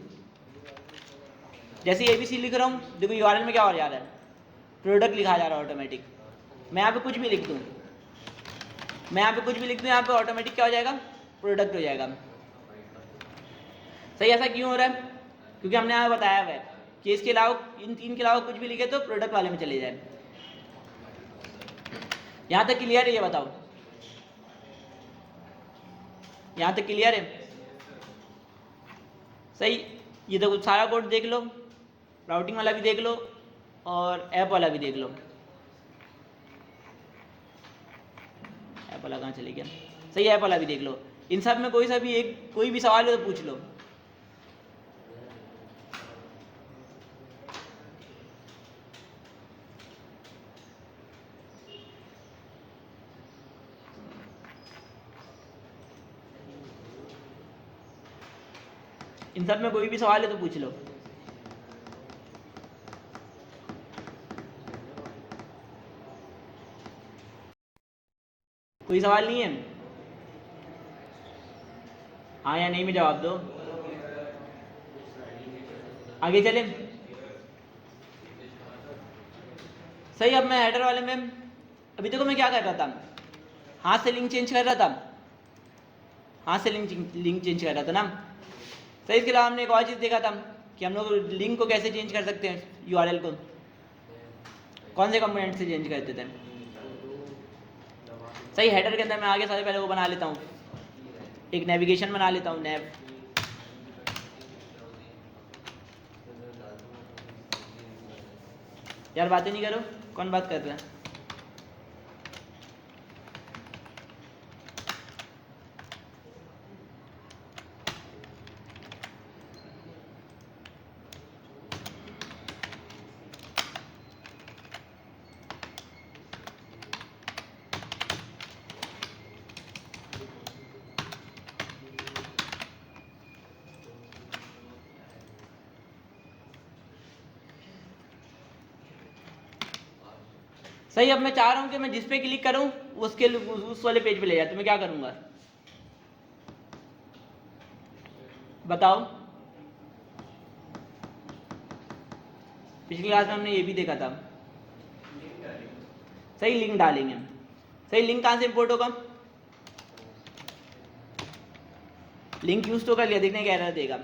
जैसे ABC लिख रहा हूँ देखो यूआरएल में क्या हो जा रहा है? प्रोडक्ट लिखा जा रहा है ऑटोमेटिक। मैं यहाँ पे कुछ भी लिख दूँ, यहाँ पे ऑटोमेटिक क्या हो जाएगा? प्रोडक्ट हो जाएगा। सही, ऐसा क्यों हो रहा है? क्योंकि हमने यहाँ बताया हुआ है कि इसके अलावा इन 3 के अलावा कुछ भी लिखे तो प्रोडक्ट वाले में चले जाए। यहाँ तक क्लियर है? ये बताओ, यहाँ तक क्लियर है? सही, ये देखो सारा कोड देख लो, राउटिंग वाला भी देख लो और ऐप वाला भी देख लो। ऐप वाला कहाँ चले गया? सही, ऐप वाला भी देख लो। इन सब में कोई सा भी एक कोई भी सवाल हो तो पूछ लो। इन सब में कोई भी सवाल है तो पूछ लो। कोई सवाल नहीं है? हाँ या नहीं में जवाब दो। आगे चले। सही, अब मैं हेडर वाले में अभी देखो मैं क्या कर रहा था, हाथ से लिंक चेंज कर रहा था, लिंक चेंज कर रहा था ना। सही, इसके अलावा हमने एक और चीज़ देखा था कि हम लोग लिंक को कैसे चेंज कर सकते हैं। यूआरएल को कौन से कंपोनेंट से चेंज करते थे? सही, हेडर के अंदर मैं आगे सबसे पहले वो बना लेता हूँ, एक नेविगेशन बना लेता हूँ, नेव। यार बातें नहीं करो, कौन बात कर रहा है? सही, अब मैं चाह रहा हूँ कि मैं जिस पे क्लिक करूँ उसके उस वाले पेज पे ले जाए, तो मैं क्या करूँगा बताओ। पिछली क्लास में हमने ये भी देखा था। सही, लिंक डालेंगे। सही, लिंक कहाँ से इंपोर्ट होगा? लिंक यूज तो कर लिया, देखने क्या एरर देगा।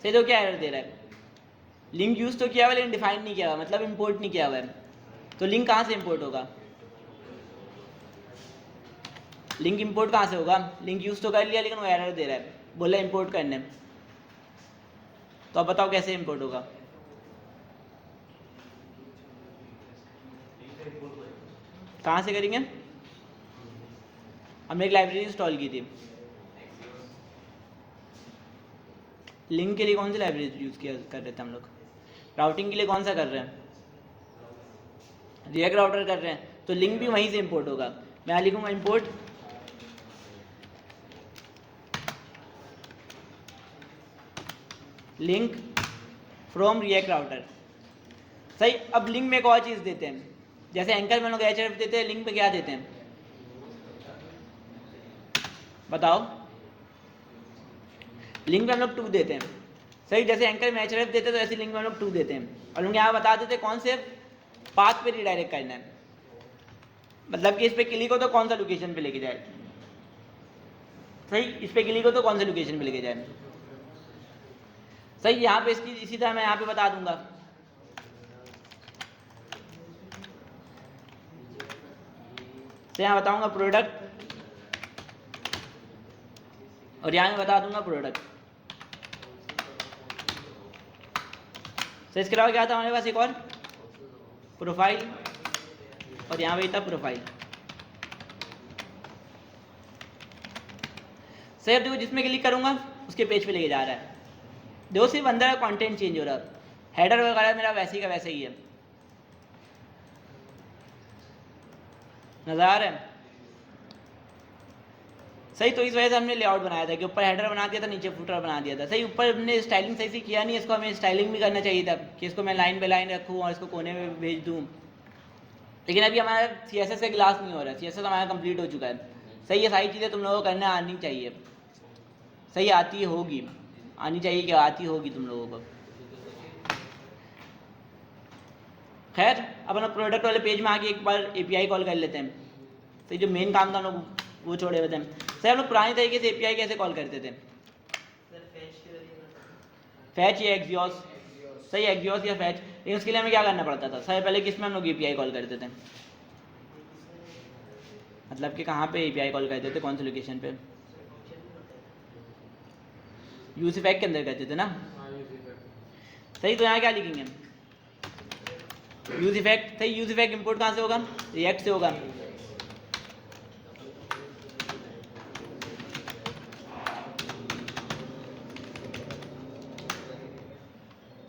सही, तो क्या एरर दे रहा है? लिंक यूज तो किया हुआ लेकिन डिफाइन नहीं किया हुआ, मतलब इंपोर्ट नहीं किया हुआ है। तो लिंक कहाँ से इंपोर्ट होगा? लिंक इंपोर्ट कहाँ से होगा? लिंक यूज तो कर लिया लेकिन वो एरर दे रहा है, बोला इंपोर्ट करने। तो अब बताओ कैसे इंपोर्ट होगा? कहाँ से करेंगे? हमने एक लाइब्रेरी इंस्टॉल की थी। लिंक के लिए कौन सी लाइब्रेरी यूज किया कर रहे थे हम लोग? राउटिंग के लिए कौन सा कर रहे हैं? रिएक्ट राउटर कर रहे हैं, तो लिंक भी वहीं से इंपोर्ट होगा। मैं यहाँ लिखूंगा import link from react router. सही, अब लिंक में एक और चीज़ देते हैं, जैसे एंकर में लोग एचएफ देते हैं, लिंक में क्या देते हैं बताओ? लिंक में हम लोग 2 देते हैं। सही, जैसे एंकर में एचएफ देते हैं तो ऐसे लिंक में हम लोग 2 देते हैं, और लोग यहाँ बता देते हैं कौन से पाथ पे रिडायरेक्ट करना है, मतलब कि इस पे क्लिक हो तो कौन सा लोकेशन पे लेके जाए। सही, इस पे क्लिक हो तो कौन सा लोकेशन पे लेके जाए। सही, यहाँ पे इसकी इसी तरह मैं यहाँ पे बता दूंगा। तो यहाँ बताऊंगा प्रोडक्ट, और यहाँ मैं बता दूंगा प्रोडक्ट। तो इसके अलावा क्या था हमारे पास? एक और प्रोफाइल, और यहाँ पे था प्रोफाइल। सही, अब देखो जिसमें क्लिक करूंगा उसके पेज पे लेके जा रहा है। देखो सिर्फ अंदर का कंटेंट चेंज हो रहा है, हेडर वगैरह मेरा वैसे ही का वैसे ही है। नजर आ रहा है? सही, तो इस वजह से हमने लेआउट बनाया था कि ऊपर हेडर बना दिया था, नीचे फुटर बना दिया था। सही, ऊपर हमने स्टाइलिंग सही से किया नहीं, इसको हमें स्टाइलिंग भी करना चाहिए था कि इसको मैं लाइन बाय लाइन रखूँ और इसको कोने में भेज दूँ। लेकिन अभी हमारा CSS का क्लास नहीं हो रहा है, CSS हमारा कंप्लीट हो चुका है। सही, ये सारी चीज़ें तुम लोगों को करना आनी चाहिए। सही, आती होगी, आनी चाहिए कि आती होगी तुम लोगों को। खैर, अब हम प्रोडक्ट वाले पेज में आके एक बार API कॉल कर लेते हैं। सही, जो मेन काम था हम लोग वो छोड़े हुए थे। सर, हम लोग पुराने तरीके से API कैसे कॉल करते थे? फैच या एक्सियोस? सही, एक्सियोस या फैच। लेकिन उसके लिए हमें क्या करना पड़ता था? सर, पहले किस में हम लोग API कॉल करते थे? मतलब कि कहाँ पे API कॉल करते थे, कौन सी लोकेशन पे? यूज इफेक्ट के अंदर करते थे ना। सही, तो यहाँ क्या लिखेंगे? Use effect. सही, यूज इफेक्ट इंपोर्ट कहाँ से होगा? रिएक्ट से होगा।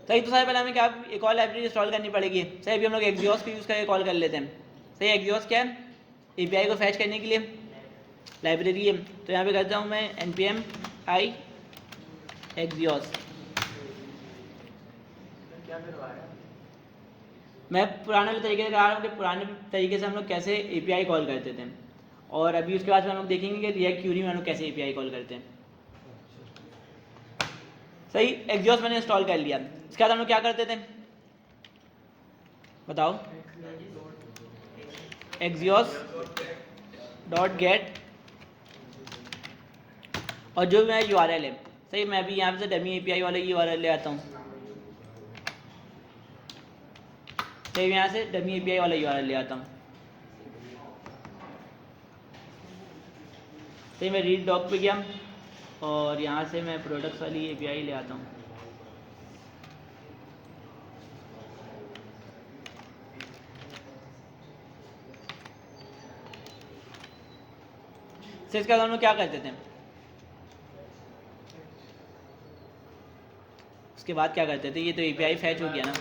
सही, तो सर पहले हमें क्या एक और लाइब्रेरी इंस्टॉल करनी पड़ेगी। सही, अभी हम लोग एक्सियोस को यूज़ करके कॉल कर लेते हैं। सही, एक्सियोस क्या है? API को फैच करने के लिए लाइब्रेरी है। तो यहाँ पे करता हूँ मैं npm i एक्सियोस। मैं पुराने वाले तरीके से कह रहा हूँ कि पुराने तरीके से हम लोग कैसे API कॉल करते थे, और अभी उसके बाद हम लोग देखेंगे कि रिएक्ट क्यूरी में हम लोग कैसे API कॉल करते हैं। सही, एक्सियोस मैंने इंस्टॉल कर लिया। इसके बाद हम लोग क्या करते थे बताओ? एक्सियोस डॉट गेट, और जो मेरा URL है। सही, मैं अभी यहाँ से डमी API वाले URL ले आता हूँ। सही, यहाँ से डमी API वाला URL ले आता हूँ। सही, मैं रीड डॉक पे गया और यहाँ से मैं प्रोडक्ट्स वाली API ले आता हूँ। तो इसके बाद हम लोग क्या करते थे? उसके बाद क्या करते थे? ये तो API फैच हो गया ना।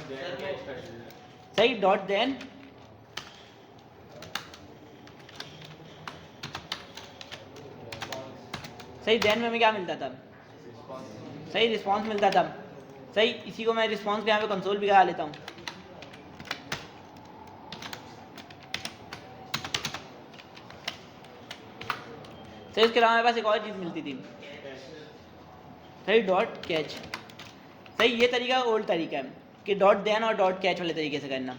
सही, डॉट देन सही, देन में हमें क्या मिलता था? सही रिस्पॉन्स मिलता था। सही, इसी को मैं रिस्पॉन्स पे यहाँ पे कंसोल भी लगा लेता हूँ। सही, उसके अलावा मेरे पास एक और चीज़ मिलती थी, सही डॉट कैच। सही, ये तरीका ओल्ड तरीका है कि डॉट देन और डॉट कैच वाले तरीके से करना।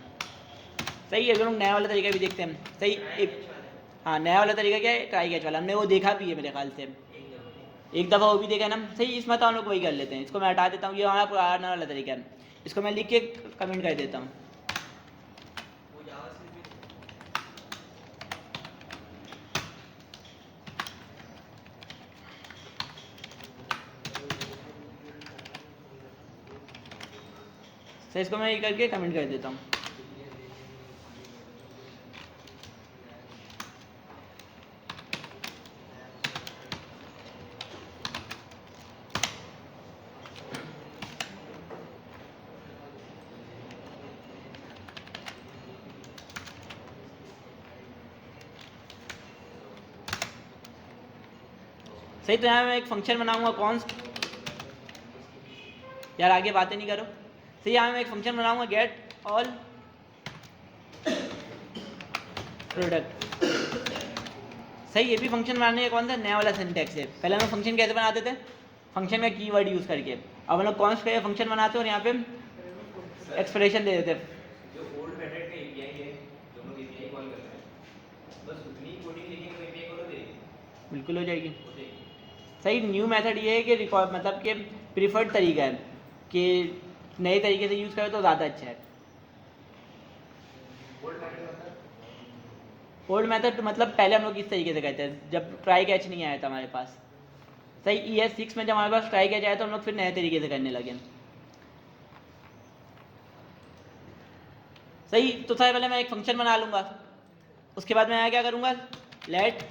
सही, अभी हम लोग नया वाला तरीका भी देखते हैं। सही, एक हाँ नया वाला तरीका क्या है, ट्राई कैच वाला, हमने वो देखा भी है मेरे ख्याल से, एक दफ़ा वो भी देखा है ना। सही, इसमें तो हम लोग वही कर लेते हैं, इसको मैं हटा देता हूँ, ये हमारा पुराना वाला तरीका है, इसको मैं लिख के कमेंट कर देता हूँ। सही, इसको मैं ये करके कमेंट कर देता हूँ। सही, तो यहाँ मैं एक फंक्शन बनाऊंगा कॉन्स्ट, यार आगे बातें नहीं करो। सही, यहाँ मैं एक फंक्शन बनाऊंगा गेट ऑल प्रोडक्ट। सही, ये भी फंक्शन बनाने का कौन सा नया वाला सिंटैक्स है। पहले हम फंक्शन कैसे बनाते थे, फंक्शन का कीवर्ड यूज़ करके। अब हम लोग कॉन्स्ट का फंक्शन बनाते हैं और यहाँ पे एक्सप्रेशन दे देते हैं। जो ओल्ड मेथड का एपीआई है, जो हम लोग एपीआई कॉल करते हैं, बस उतनी ही कोडिंग लिखेंगे तो एपीआई कॉल हो जाएगी। बिल्कुल हो जाएगी। हो जाएगी। सही, न्यू मेथड ये है कि रिकॉर्ड मतलब कि प्रीफर्ड तरीका है कि नए तरीके से यूज़ करो तो ज़्यादा अच्छा है। ओल्ड मेथड मतलब ओल्ड मेथड मतलब पहले हम लोग इस तरीके से कहते हैं जब ट्राई कैच नहीं आया था हमारे पास। सही, ES6 में जब हमारे पास ट्राई कैच आया तो हम लोग फिर नए तरीके से करने लगे। सही, तो सबसे पहले मैं एक फंक्शन बना लूँगा, उसके बाद मैं यहाँ क्या करूँगा, let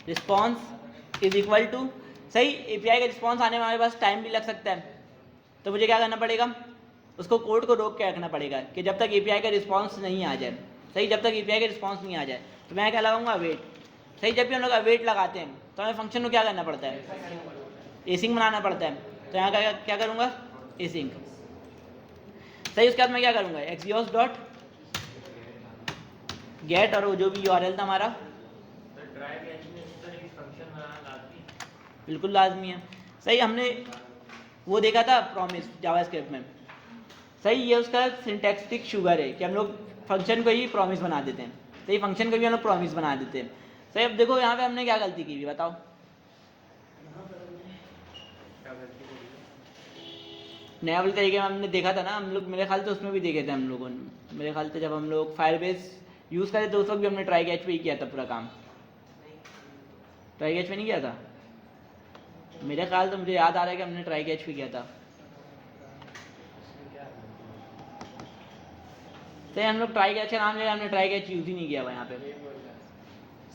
response is equal to. सही, एपीआई का रिस्पॉन्स आने में हमारे पास टाइम भी लग सकता है, तो मुझे क्या करना पड़ेगा, उसको कोड को रोक के रखना पड़ेगा कि जब तक एपीआई का रिस्पॉन्स नहीं आ जाए। सही, जब तक एपीआई का रिस्पॉन्स नहीं आ जाए तो मैं क्या लगाऊंगा, अवेट। सही, जब भी हम लोग अवेट लगाते हैं तो हमें फंक्शन को क्या करना पड़ता है, एसिंक बनाना पड़ता है। तो यहाँ क्या करूँगा, एसिंक। सही, उसके बाद मैं क्या करूँगा, एक्सियोस डॉट गेट और वो जो भी यूआरएल था हमारा, ट्राई कैच में इस तरह की फंक्शन बनाना लाजमी। बिल्कुल लाजमी है। सही, हमने वो देखा था प्रॉमिस जावास्क्रिप्ट में। सही, ये उसका सिंटैक्टिक शुगर है कि हम लोग फंक्शन को ही प्रॉमिस बना देते हैं। सही, फंक्शन को भी हम लोग प्रॉमिस बना देते हैं। सही, अब देखो यहाँ पे हमने क्या गलती की हुई बताओ। क्या गलती करी है? नया वाले तरीके में हमने देखा था ना हम लोग, मेरे ख्याल से उसमें भी देखे थे हम लोगों ने। मेरे ख्याल से जब हम लोग फायरबेस यूज़ करे तो उस वक्त भी हमने ट्राई कैच पे ही किया था पूरा काम। ट्राई कैच पे नहीं किया था, मेरे ख्याल से मुझे याद आ रहा है कि हमने ट्राई कैच पे किया था। सही, हम लोग ट्राई कैच का नाम ले, हमने ट्राई कैच यूज़ ही नहीं किया हुआ यहाँ पे।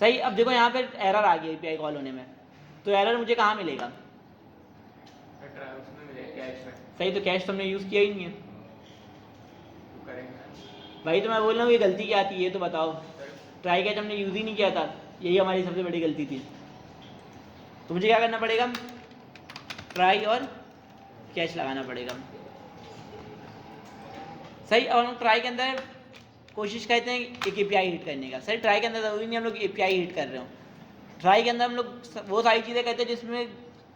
सही, अब देखो यहाँ पे एरर आ गया एपीआई कॉल होने में, तो एरर मुझे कहाँ मिलेगा, उसमें मिलेगा कैच में। सही, तो कैश तो हमने यूज़ किया ही नहीं है। तो करेंगे भाई तो मैं बोल रहा हूँ ये गलती क्या थी ये तो बताओ। ट्राई कैच हमने यूज़ ही नहीं किया था, यही हमारी सबसे बड़ी गलती थी। तो मुझे क्या करना पड़ेगा, ट्राई और कैच लगाना पड़ेगा। सही, अब हम ट्राई के अंदर कोशिश करते हैं एक एपीआई हिट करने का। सही, ट्राई के अंदर ज़रूरी नहीं हम लोग एपीआई हिट कर रहे हो, ट्राई के अंदर हम लोग वो सारी चीज़ें करते हैं जिसमें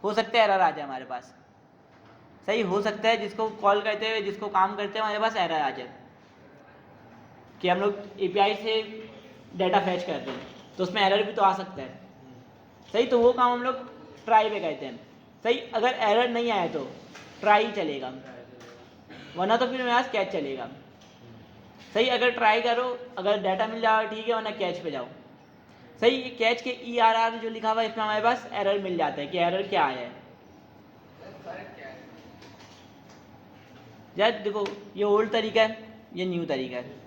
हो सकता है एरर आ जाए हमारे पास। सही, हो सकता है जिसको कॉल करते हुए जिसको काम करते हैं हमारे पास एरर आ जाए कि हम लोग एपीआई से डाटा फैच करते हैं तो उसमें एरर भी तो आ सकता है। सही, तो वो काम हम लोग ट्राई पे करते हैं। सही, अगर एरर नहीं आया तो ट्राई चलेगा, वरना तो फिर मेरे पास कैच चलेगा। सही, अगर ट्राई करो अगर डाटा मिल जाओ ठीक है, वरना कैच पे जाओ। सही, ये कैच के ERR जो लिखा हुआ है इसमें हमारे पास एरर मिल जाता है कि एरर क्या आया है। यार देखो ये ओल्ड तरीका है, ये न्यू तरीका है,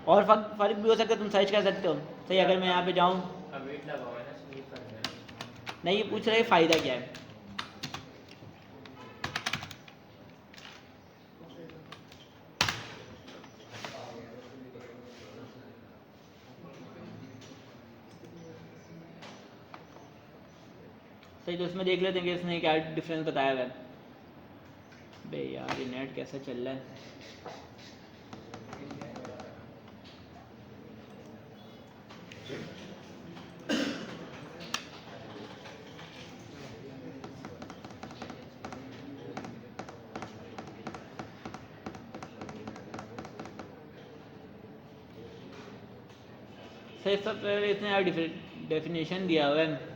और फर्क भी हो सकता है, तुम सर्च कर सकते हो। सही, अगर मैं यहाँ पे जाऊँ, अवेट लगा हुआ है ना, स्लीप करना है। नहीं ये पूछ रहे फ़ायदा क्या है। सही, तो इसमें देख लेते हैं कि इसने क्या डिफरेंस बताया हुआ है। बे यार ये नेट कैसा चल रहा है। सही, सब पहले इसने यार डेफिनेशन दिया हुआ है।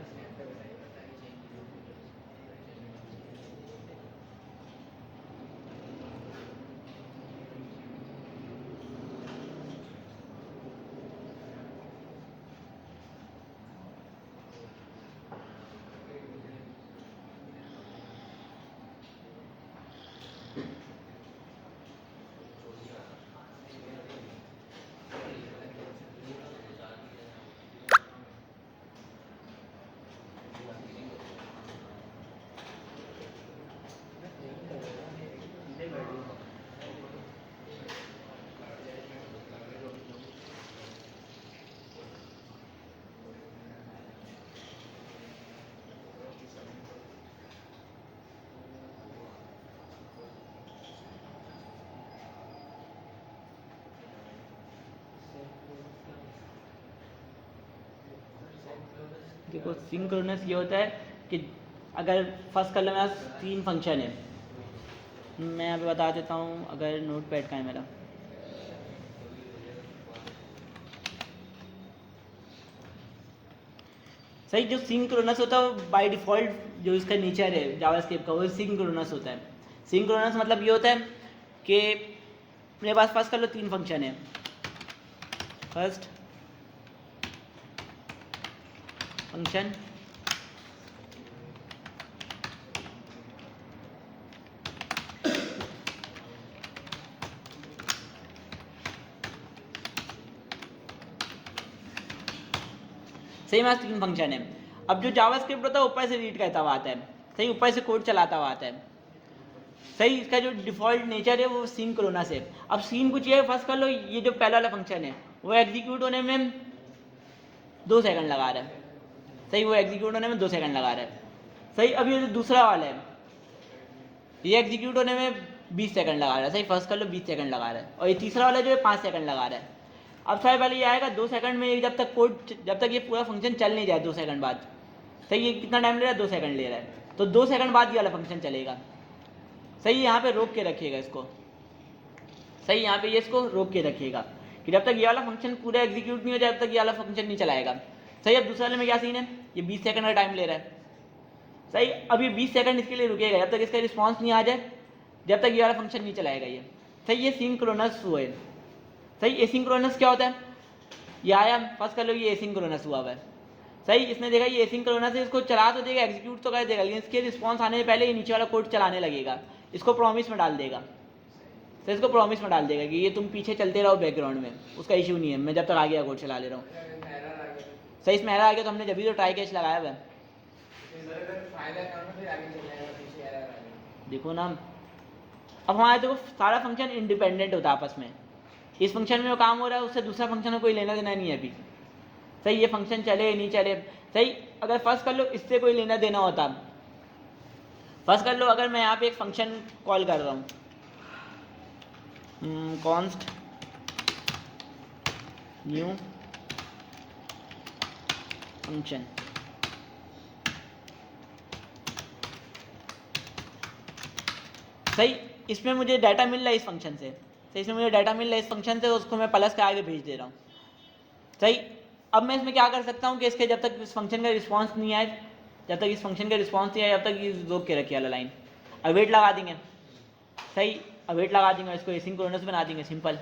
देखो सिंक्रोनस ये होता है कि अगर फर्स्ट कॉलम में 3 फंक्शन है, मैं यहाँ पे बता देता हूँ। अगर नोट पैड का है मेरा, सही, जो सिंक्रोनस होता है वो बाय डिफ़ॉल्ट जो इसका नेचर है जावास्क्रिप्ट का, वो सिंक्रोनस होता है। सिंक्रोनस मतलब ये होता है कि मेरे पास फर्स्ट कर लो 3 फंक्शन है। फर्स्ट फंक्शन, सही में 3 फंक्शन है। अब जो जावास्क्रिप्ट होता है ऊपर से रीड करता हुआ आता है, सही, ऊपर से कोड चलाता हुआ आता है, सही। इसका जो डिफ़ॉल्ट नेचर है वो सिंक्रोनस है। अब सीन कुछ ये है, फर्स्ट कर लो ये जो पहला वाला फंक्शन है वो एग्जीक्यूट होने में 2 सेकंड लगा रहा है, सही, वो एग्जीक्यूट होने में 2 सेकंड लगा रहा है, सही। अब ये जो दूसरा वाला है ये एग्जीक्यूट होने में 20 सेकंड लगा रहा है, सही, फर्स्ट कर लो 20 सेकंड लगा रहा है। और ये तीसरा वाला जो है 5 सेकंड लगा रहा है। अब सबसे पहले ये आएगा 2 सेकंड में, जब तक कोड, जब तक ये पूरा फंक्शन चल नहीं जाए 2 सेकंड बाद, सही। ये कितना टाइम ले रहा है? 2 सेकंड ले रहा है, तो 2 सेकंड बाद ये वाला फंक्शन चलेगा, सही। यहाँ पे रोक के रखिएगा इसको, सही, यहाँ पे ये इसको रोक के रखिएगा कि जब तक ये वाला फंक्शन पूरा एग्जीक्यूट नहीं हो जाए तब तक ये वाला फंक्शन नहीं चलाएगा, सही। अब दूसरे वाले में क्या सीन है, ये 20 सेकंड का टाइम ले रहा है, सही। अब ये 20 सेकंड इसके लिए रुकेगा जब तक इसका रिस्पॉन्स नहीं आ जाए, जब तक ये वाला फंक्शन नहीं चलाएगा ये, सही। ये सिंक्रोनस हुआ है, सही। एसिंक्रोनस क्या होता है? ये आया, फर्स्ट कर लो ये एसिंक्रोनस हुआ है, सही। इसने देखा ये एसिंक्रोनस है, इसको चला तो देगा, एग्जीक्यूट तो कर देगा, लेकिन इसके रिस्पॉन्स आने से पहले ये नीचे वाला कोड चलाने लगेगा, इसको प्रॉमिस में डाल देगा, सही। इसको प्रॉमिस में डाल देगा कि ये तुम पीछे चलते रहो बैकग्राउंड में, उसका इशू नहीं है, मैं जब तक आगे कोड चला ले रहा हूँ, सही। इसमें एरर आ गया तो हमने जब भी तो ट्राई कैच लगाया हुआ है, देखो ना। अब हमारे देखो सारा फंक्शन इंडिपेंडेंट होता है आपस में, इस फंक्शन में जो काम हो रहा है उससे दूसरा फंक्शन में कोई लेना देना नहीं है अभी, सही। ये फंक्शन चले नहीं चले, सही। अगर फर्स्ट कर लो इससे कोई लेना देना होता, फर्स्ट कर लो अगर मैं यहाँ पे एक फंक्शन कॉल कर रहा हूँ, कॉन्स्ट न्यू फंक्शन, सही। इसमें मुझे डाटा मिल रहा है इस फंक्शन से, सही। इसमें मुझे डाटा मिल रहा है इस फंक्शन से, उसको मैं प्लस के आगे भेज दे रहा हूँ, सही। अब मैं इसमें क्या कर सकता हूँ कि इसके जब तक इस फंक्शन का रिस्पांस नहीं आए, जब तक इस फंक्शन का रिस्पांस नहीं आए, जब तक ये रोक के रखिए वाला लाइन, अवेट लगा देंगे, सही। अवेट लगा देंगे, इसको एसिंक्रोनस बना देंगे, सिंपल।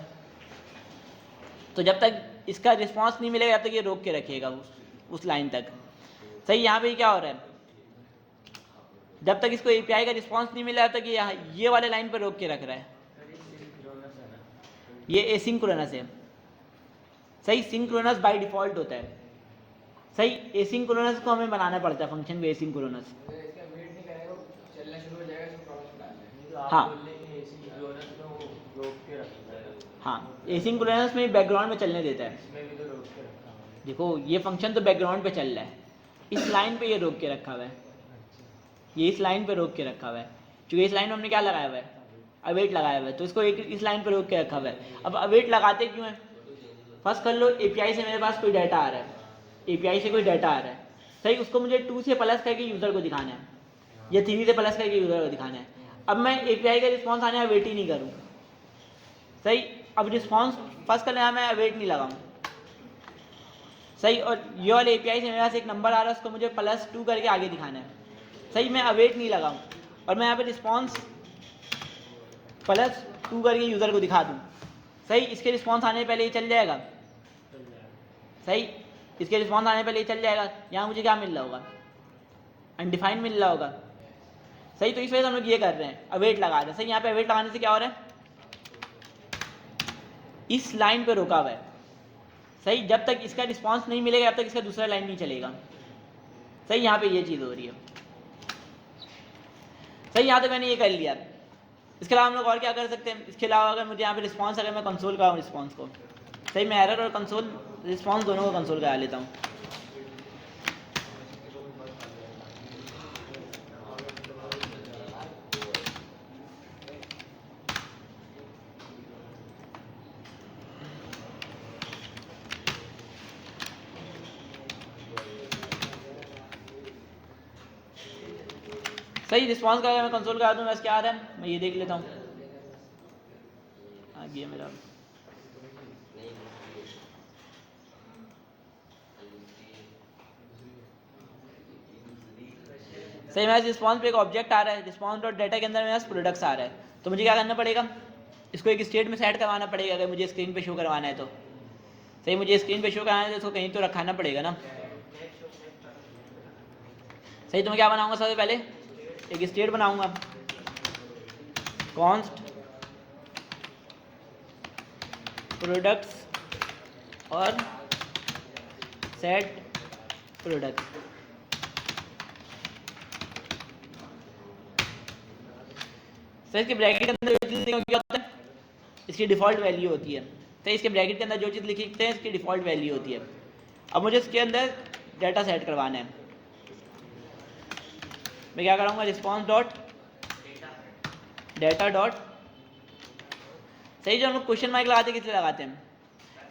तो जब तक इसका रिस्पांस नहीं मिलेगा तब तक ये रोक के रखिएगा उस लाइन तक, सही। यहाँ पे क्या हो रहा है, जब तक इसको एपीआई का रिस्पांस नहीं मिला तब तक ये वाले लाइन पर रोक के रख रहा है, ये एसिंक्रोनस है, सही। सिंक्रोनस बाय डिफॉल्ट होता है, सही। एसिंक्रोनस को हमें बनाना पड़ता है फंक्शन में, एसिंक्रोनस, हाँ हाँ। एसिंक्रोनस में बैकग्राउंड में चलने देता है, देखो ये फंक्शन तो बैकग्राउंड पे चल रहा है, इस लाइन पे ये रोक के रखा हुआ है, ये इस लाइन पे रोक के रखा हुआ है, क्योंकि इस लाइन में हमने क्या लगाया हुआ है, अवेट लगाया हुआ है, तो इसको एक इस लाइन पे रोक के रखा हुआ है। अब अवेट लगाते क्यों है, फर्स्ट कर लो एपीआई से मेरे पास कोई डाटा आ रहा है, एपीआई से कोई डाटा आ रहा है, सही, उसको मुझे 2 से प्लस करके यूज़र को दिखाना है या 3 से प्लस करके यूज़र को दिखाना है। अब मैं एपीआई का रिस्पॉन्स आने का वेट ही नहीं करूँ, सही। अब रिस्पॉन्स फर्स्ट करने मैं वेट नहीं लगाऊँ, सही। और ये वाले एपीआई से मेरे पास एक नंबर आ रहा है, उसको मुझे +2 करके आगे दिखाना है, सही। मैं अवेट नहीं लगाऊँ और मैं यहाँ पे रिस्पॉन्स +2 करके यूज़र को दिखा दूँ, सही। इसके रिस्पॉन्स आने से पहले ये चल जाएगा, सही। इसके रिस्पॉन्स आने से पहले ये चल जाएगा। यहाँ मुझे क्या मिल रहा होगा, अनडिफाइंड मिल रहा होगा, सही। तो इस वजह से हम लोग ये कर रहे हैं, अवेट लगा रहे हैं, सही। यहाँ पे अवेट लगाने से क्या हो रहा है, इस लाइन पे रोका हुआ है, सही। जब तक इसका रिस्पॉन्स नहीं मिलेगा तब तक इसका दूसरा लाइन नहीं चलेगा, सही। यहाँ पे ये चीज़ हो रही है, सही। यहाँ तक मैंने ये कर लिया। इसके अलावा हम लोग और क्या कर सकते हैं, इसके अलावा अगर मुझे यहाँ पे रिस्पॉन्स, अगर मैं कंसोल कराऊँ रिस्पॉन्स को, सही, मैं एरर और कंसोल रिस्पॉन्स दोनों को कंसोल करा लेता हूँ। सही, रिस्पॉन्स का अगर मैं कंसोल करा दूँ, बस क्या आ रहा है, मैं ये देख लेता हूँ, आ गया मेरा। सही, मेरे रिस्पॉन्स पे एक ऑब्जेक्ट आ रहा है, रिस्पॉन्स डॉट डाटा के अंदर मेरे पास प्रोडक्ट्स आ रहा है, तो मुझे क्या करना पड़ेगा, इसको एक स्टेट में सेट करवाना पड़ेगा अगर मुझे स्क्रीन पे शो करवाना है तो, सही। मुझे स्क्रीन पे शो करवाना है तो इसको कहीं तो रखाना पड़ेगा ना, सही। तो मैं क्या बनाऊंगा, सबसे पहले एक स्टेट बनाऊंगा, कॉन्स्ट प्रोडक्ट्स और सेट प्रोडक्ट्स, सर। इसके ब्रैकेट के अंदर जो चीज़ क्या होता है, इसकी डिफ़ॉल्ट वैल्यू होती है, तो इसके ब्रैकेट के अंदर जो चीज़ लिखते हैं इसकी डिफ़ॉल्ट वैल्यू होती है। अब मुझे इसके अंदर डाटा सेट करवाना है, मैं क्या करूँगा, रिस्पॉन्स डॉट डाटा डॉट, सही। जो हम लोग क्वेश्चन मार्क लगाते हैं, किस लिए लगाते हैं,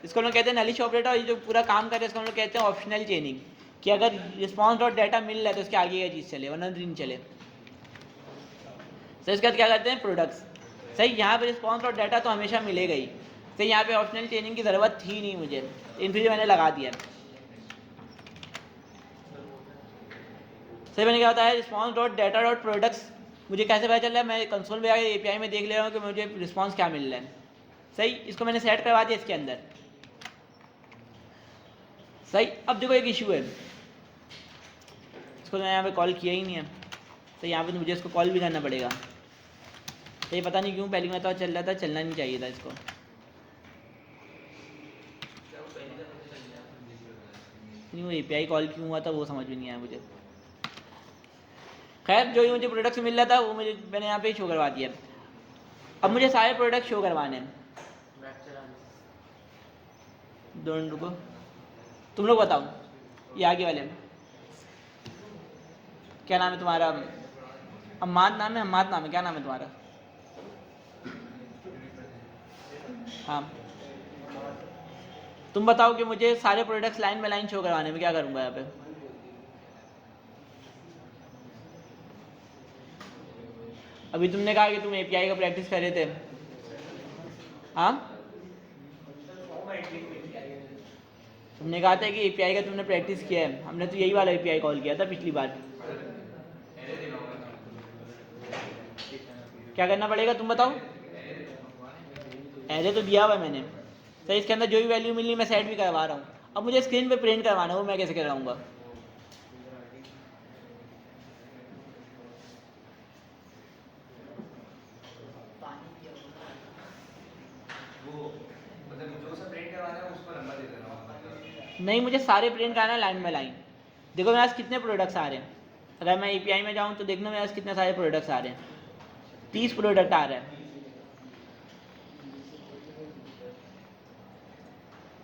इसको हम लोग कहते हैं नलिश ऑपरेटर, और ये जो पूरा काम कर रहे हैं इसको हम लोग कहते हैं ऑप्शनल चेनिंग, कि अगर रिस्पॉन्स डॉट डाटा मिल रहा है तो उसके आगे ये चीज़ चले, वरना नहीं चले। सही, इसके बाद क्या करते हैं, प्रोडक्ट्स, सही। यहाँ पे रिस्पॉन्स डॉट डाटा तो हमेशा मिलेगा ही, सही। यहाँ पे ऑप्शनल चेनिंग की ज़रूरत थी नहीं मुझे, इन फिर मैंने लगा दिया, सही। मैंने क्या होता है, response dot data dot products, मुझे कैसे पता चल रहा है, मैं कंसोल में आकर एपीआई में देख ले रहा हूँ कि मुझे रिस्पॉन्स क्या मिल रहा है, सही। इसको मैंने सेट करवा दिया इसके अंदर, सही। अब देखो एक इशू है, इसको मैं यहाँ पे कॉल किया ही नहीं है, तो यहाँ पे मुझे इसको कॉल भी करना पड़ेगा, तो ये पता नहीं क्यों पहली मरतबा चल रहा था, चलना नहीं चाहिए था इसको। नहीं, वो एपीआई कॉल क्यों हुआ था वो समझ में नहीं आया मुझे। खैर, जो ही मुझे प्रोडक्ट मिल रहा था वो मैंने यहाँ पे शो करवा दिया। अब मुझे सारे प्रोडक्ट शो करवाने हैं, दोनों रुको, तुम लोग बताओ, ये आगे वाले क्या नाम है तुम्हारा, अम्माद नाम है, अम्माद नाम है, क्या नाम है तुम्हारा, हाँ। तुम बताओ कि मुझे सारे products line by line show करवाने में क्या करूँगा यहाँ पे, अभी तुमने कहा कि तुम एपीआई का प्रैक्टिस कर रहे थे, हाँ, तुमने कहा था कि एपीआई का तुमने प्रैक्टिस किया है, हमने तो यही वाला एपीआई कॉल किया था पिछली बार। क्या करना पड़ेगा तुम बताओ, एरे तो दिया हुआ है मैंने, सही। इसके अंदर जो भी वैल्यू मिली मैं सेट भी करवा रहा हूँ, अब मुझे स्क्रीन पे प्रिंट करवाना है, वो मैं कैसे करवाऊँगा, नहीं, मुझे सारे प्रिंट कराना है लाइन बाय लाइन। देखो मेरे पास कितने प्रोडक्ट्स आ रहे हैं, अगर मैं एपीआई में जाऊँ तो देखना मेरे पास कितने सारे प्रोडक्ट्स आ रहे हैं, 30 प्रोडक्ट आ रहे हैं,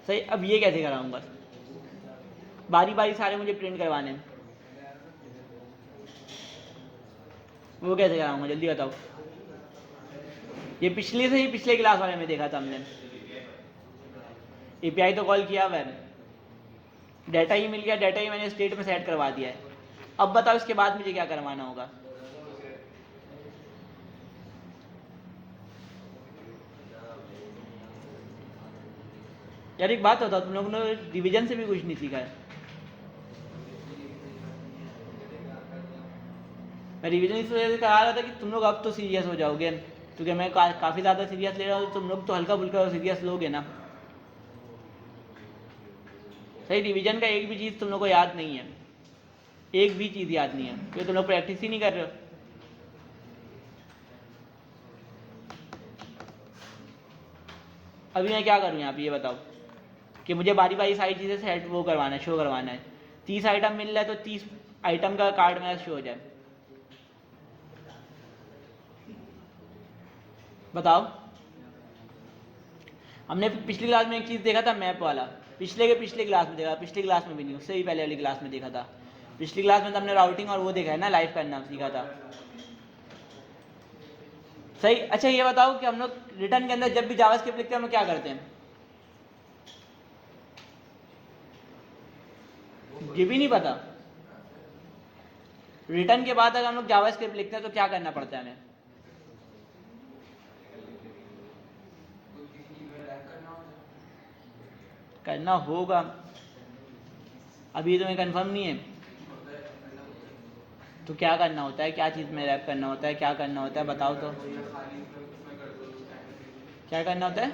सही। अब ये कैसे कराऊंगा, बारी बारी सारे मुझे प्रिंट करवाने हैं, वो कैसे कराऊंगा, जल्दी बताओ। ये पिछले से ही पिछले क्लास वाले में देखा था हमने। एपीआई तो कॉल किया हुआ है, डाटा ही मिल गया, डाटा ही मैंने स्टेट में सेट करवा दिया है। अब बताओ इसके बाद मुझे क्या करवाना होगा। यार एक बात बताओ, तुम लोगों ने डिवीजन से भी कुछ नहीं सीखा है। मैं रिवीजन इस वजह से कहा रहा था कि तुम लोग अब तो सीरियस हो जाओगे, क्योंकि मैं काफ़ी ज़्यादा सीरियस ले रहा हूँ, तुम लोग तो हल्का फुल्का सीरियस लोगे ना। सही, रिवीजन का एक भी चीज़ तुम लोग को याद नहीं है, एक भी चीज़ याद नहीं है, क्योंकि तुम लोग प्रैक्टिस ही नहीं कर रहे हो। अभी मैं क्या करूँ यहाँ पे, ये बताओ कि मुझे बारी बारी सारी चीज़ें सेट वो करवाना है, शो करवाना है। 30 आइटम मिल रहा है तो 30 आइटम का कार्ड मेरा शो हो जाए। बताओ। हमने पिछली क्लास में एक चीज़ देखा था, मैप वाला, पिछले के पिछले क्लास में देखा, पिछली क्लास में भी नहीं, उससे भी पहले वाली क्लास में देखा था। पिछली क्लास में तो हमने राउटिंग और वो देखा है ना, लाइव करना सीखा था। सही। अच्छा ये बताओ कि हम लोग रिटर्न के अंदर जब भी जावास्क्रिप्ट लिखते हैं हम लोग क्या करते हैं, ये भी नहीं पता। रिटर्न के बाद अगर हम लोग जावास्क्रिप्ट लिखते हैं तो क्या करना पड़ता है हमें, करना होगा, अभी तुम्हें कंफर्म नहीं है तो क्या करना होता है, क्या चीज़ में रैप करना होता है, क्या करना होता है बताओ तो। क्या करना होता है,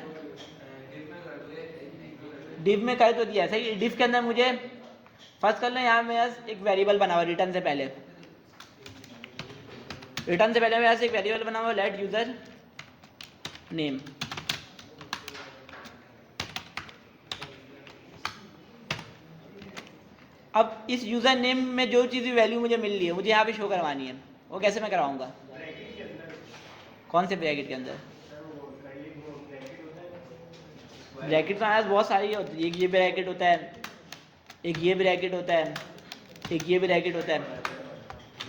डिव में कर तो दिया। सही, डिव के अंदर मुझे फर्स्ट कर लो, यहाँ मेरा एक वेरिएबल बना हुआ रिटर्न से पहले, रिटर्न से पहले मेरे पास एक वेरिएबल बना हुआ लेट यूजर नेम। अब इस यूजर नेम में जो चीज़ वैल्यू मुझे मिल रही है मुझे यहाँ पे शो करवानी है, वो कैसे मैं करवाऊंगा, कौन से ब्रैकेट के अंदर। ब्रैकेट तो हमारे पास बहुत सारी होती है, एक ये ब्रैकेट होता है, एक ये ब्रैकेट होता है, एक ये ब्रैकेट होता है।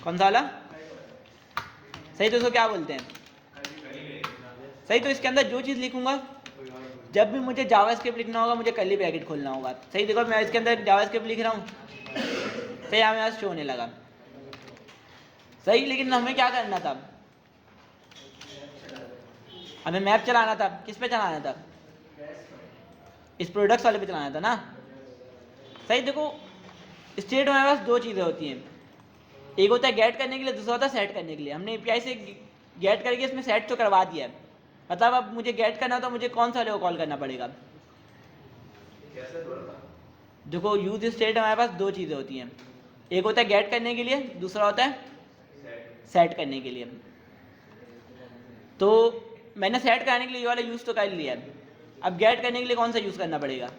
कौन सा वाला, सही तो इसको क्या बोलते हैं, सही। तो इसके अंदर जो चीज़ लिखूंगा, जब भी मुझे जावास्क्रिप्ट लिखना होगा मुझे कर्ली ब्रैकेट खोलना होगा। सही, देखो मैं इसके अंदर जावास्क्रिप्ट लिख रहा हूँ, सही, यहाँ मेरे पास शो होने लगा। सही, लेकिन हमें क्या करना था, हमें मैप चलाना था। किस पे चलाना था, इस प्रोडक्ट्स वाले पे चलाना था ना। सही, देखो स्टेट में हमारे पास दो चीज़ें होती हैं, एक होता है गेट करने के लिए, दूसरा होता है सेट करने के लिए। हमने एपीआई से गेट करके इसमें सेट तो करवा दिया है, मतलब अब मुझे गेट करना तो मुझे कौन सा वाले को कॉल करना पड़ेगा। देखो यूज स्टेट हमारे पास दो चीज़ें होती हैं, एक होता है गेट करने के लिए, दूसरा होता है सेट करने के लिए। तो मैंने सेट करने के लिए ये वाला यूज़ तो कर लिया है, अब गेट करने के लिए कौन सा यूज़ करना पड़ेगा,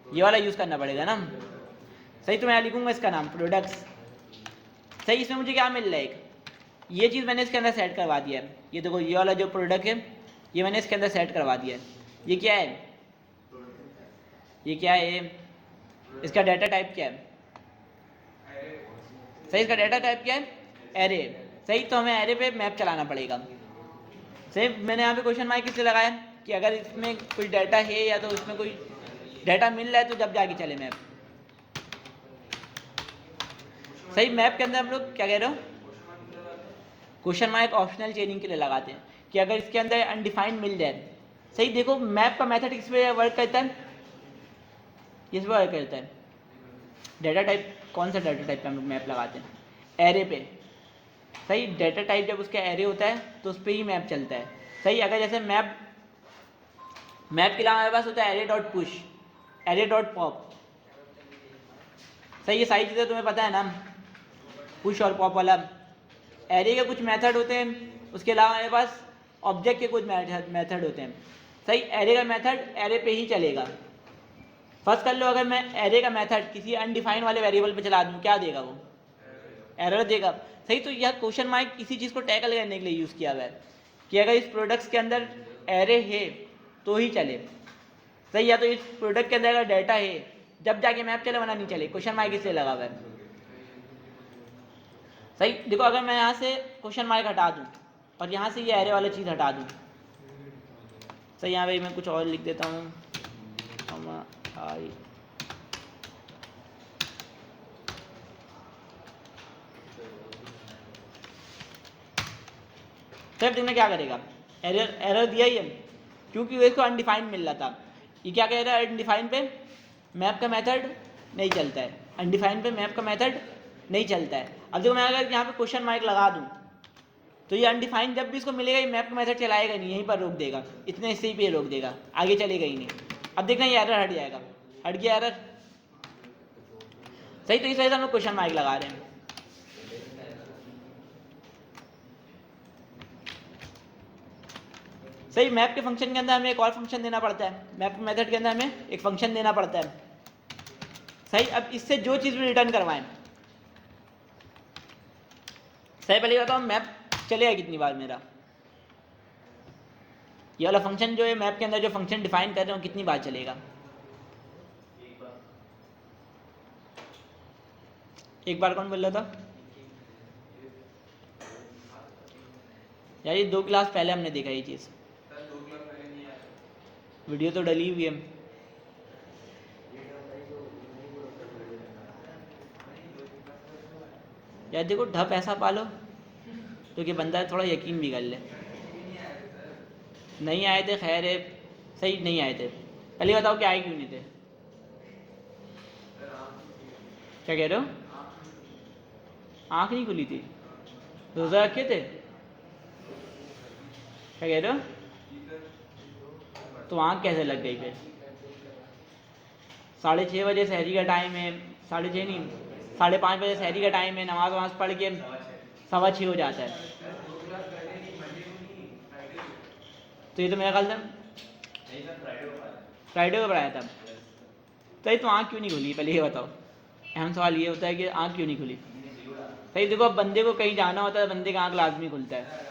ये वाला यूज़ करना पड़ेगा ना। सही, तो मैं लिखूंगा इसका नाम प्रोडक्ट्स। सही, इसमें मुझे क्या मिल रहा है, एक ये चीज़ मैंने इसके अंदर सेट करवा दिया है। ये देखो ये वाला जो प्रोडक्ट है ये मैंने इसके अंदर सेट करवा दिया है। ये क्या है, ये क्या है, इसका डाटा टाइप क्या है, सही, इसका डाटा टाइप क्या है, एरे। सही, तो हमें एरे पे मैप चलाना पड़ेगा। सही, मैंने यहाँ पे क्वेश्चन मार्क इसलिए लगाया कि अगर इसमें कोई डाटा है या तो उसमें कोई डाटा मिल रहा है तो जब जाके चले मैप। सही, मैप के अंदर हम लोग क्या कह रहे हो, क्वेश्चन मार्क ऑप्शनल चेनिंग के लिए लगाते हैं कि अगर इसके अंदर अनडिफाइंड मिल जाए। सही, देखो मैप का मेथड किस पे वर्क करता है, इस पे वर्क करता है। डाटा टाइप, कौन सा डाटा टाइप पे हम लोग मैप लगाते हैं, एरे पे। सही, डाटा टाइप जब उसका एरे होता है तो उस पर ही मैप चलता है। सही, अगर जैसे मैप के अलावा हमारे पास होता है array dot push, array dot pop. सही, ये सारी चीज़ें तुम्हें पता है ना, पुश और पॉप वाला। एरे के कुछ मेथड होते हैं, उसके अलावा हमारे पास ऑब्जेक्ट के कुछ मेथड होते हैं। सही, एरे का मेथड एरे पे ही चलेगा। फर्स्ट कर लो, अगर मैं एरे का मेथड किसी अनडिफाइंड वाले वेरिएबल पे चला दूँ क्या देगा, वो एरर देगा। सही, तो यह क्वेश्चन मार्क किसी चीज़ को टैकल करने के लिए यूज़ किया हुआ है कि अगर इस प्रोडक्ट्स के अंदर एरे है तो ही चले। सही, या तो इस प्रोडक्ट के अंदर अगर डाटा है जब जाके मैप चले, वरना नहीं चले। क्वेश्चन मार्क इसलिए लगा हुआ है। सही, देखो अगर मैं यहाँ से क्वेश्चन मार्क हटा दूँ और यहाँ से ये एरे वाला चीज़ हटा दूँ, सही, यहाँ पे मैं कुछ और लिख देता हूँ, आई तब देखना क्या करेगा, एरर एरर दिया ही है क्योंकि वो इसको अनडिफाइंड मिल रहा था। ये क्या कह रहा है, अनडिफाइंड पे मैप का मेथड नहीं चलता है, अनडिफाइंड पे मैप का मेथड नहीं चलता है। अब देखो मैं अगर यहाँ पे क्वेश्चन मार्क लगा दूँ तो ये अनडिफाइंड जब भी इसको मिलेगा ये मैप का मेथड चलाएगा नहीं, यहीं पर रोक देगा, इतने हिस्से पे रोक देगा, आगे चलेगा ही नहीं। अब देखना ये एरर हट जाएगा, हट गया एरर, सही। तो इस वजह से हम लोग क्वेश्चन मार्क लगा रहे हैं। सही, मैप के फंक्शन के अंदर हमें एक और फंक्शन देना पड़ता है, मैप के मेथड के अंदर हमें एक फंक्शन देना पड़ता है, सही। अब इससे जो चीज़ भी रिटर्न करवाएं, सही, पहले बताओ मैप चलेगा कितनी बार मेरा, ये वाला फंक्शन जो है मैप के अंदर जो फंक्शन डिफाइन कर रहे हो कितनी बार चलेगा, एक बार। कौन बोल रहा था यार, ये 2 क्लास पहले हमने देखा ये चीज़, वीडियो तो डली हुई है। यार देखो ढप ऐसा पालो तो कि बंदा थोड़ा यकीन भी कर ले। नहीं आए थे, खैर है, सही, नहीं आए थे। पहले बताओ कि आए क्यों नहीं थे, क्या कह रहे हो, आँख नहीं खुली थी, रोज़ा रखे थे, क्या कह रहे हो, तो आँख कैसे लग गई फिर? 6:30 बजे सहरी का टाइम है, 6:30 नहीं, 5:30 बजे सहरी का टाइम है, नमाज वमाज पढ़ के 6:15 हो जाता है, तो ये तो मेरा ख्याल था फ्राइडे को पढ़ाया था। सही, तो आँख क्यों नहीं खुली, पहले ये बताओ। अहम सवाल ये होता है कि आँख क्यों नहीं खुली। सही, देखो अब बंदे को कहीं जाना होता है, बंदे का आँख लाजमी खुलता है।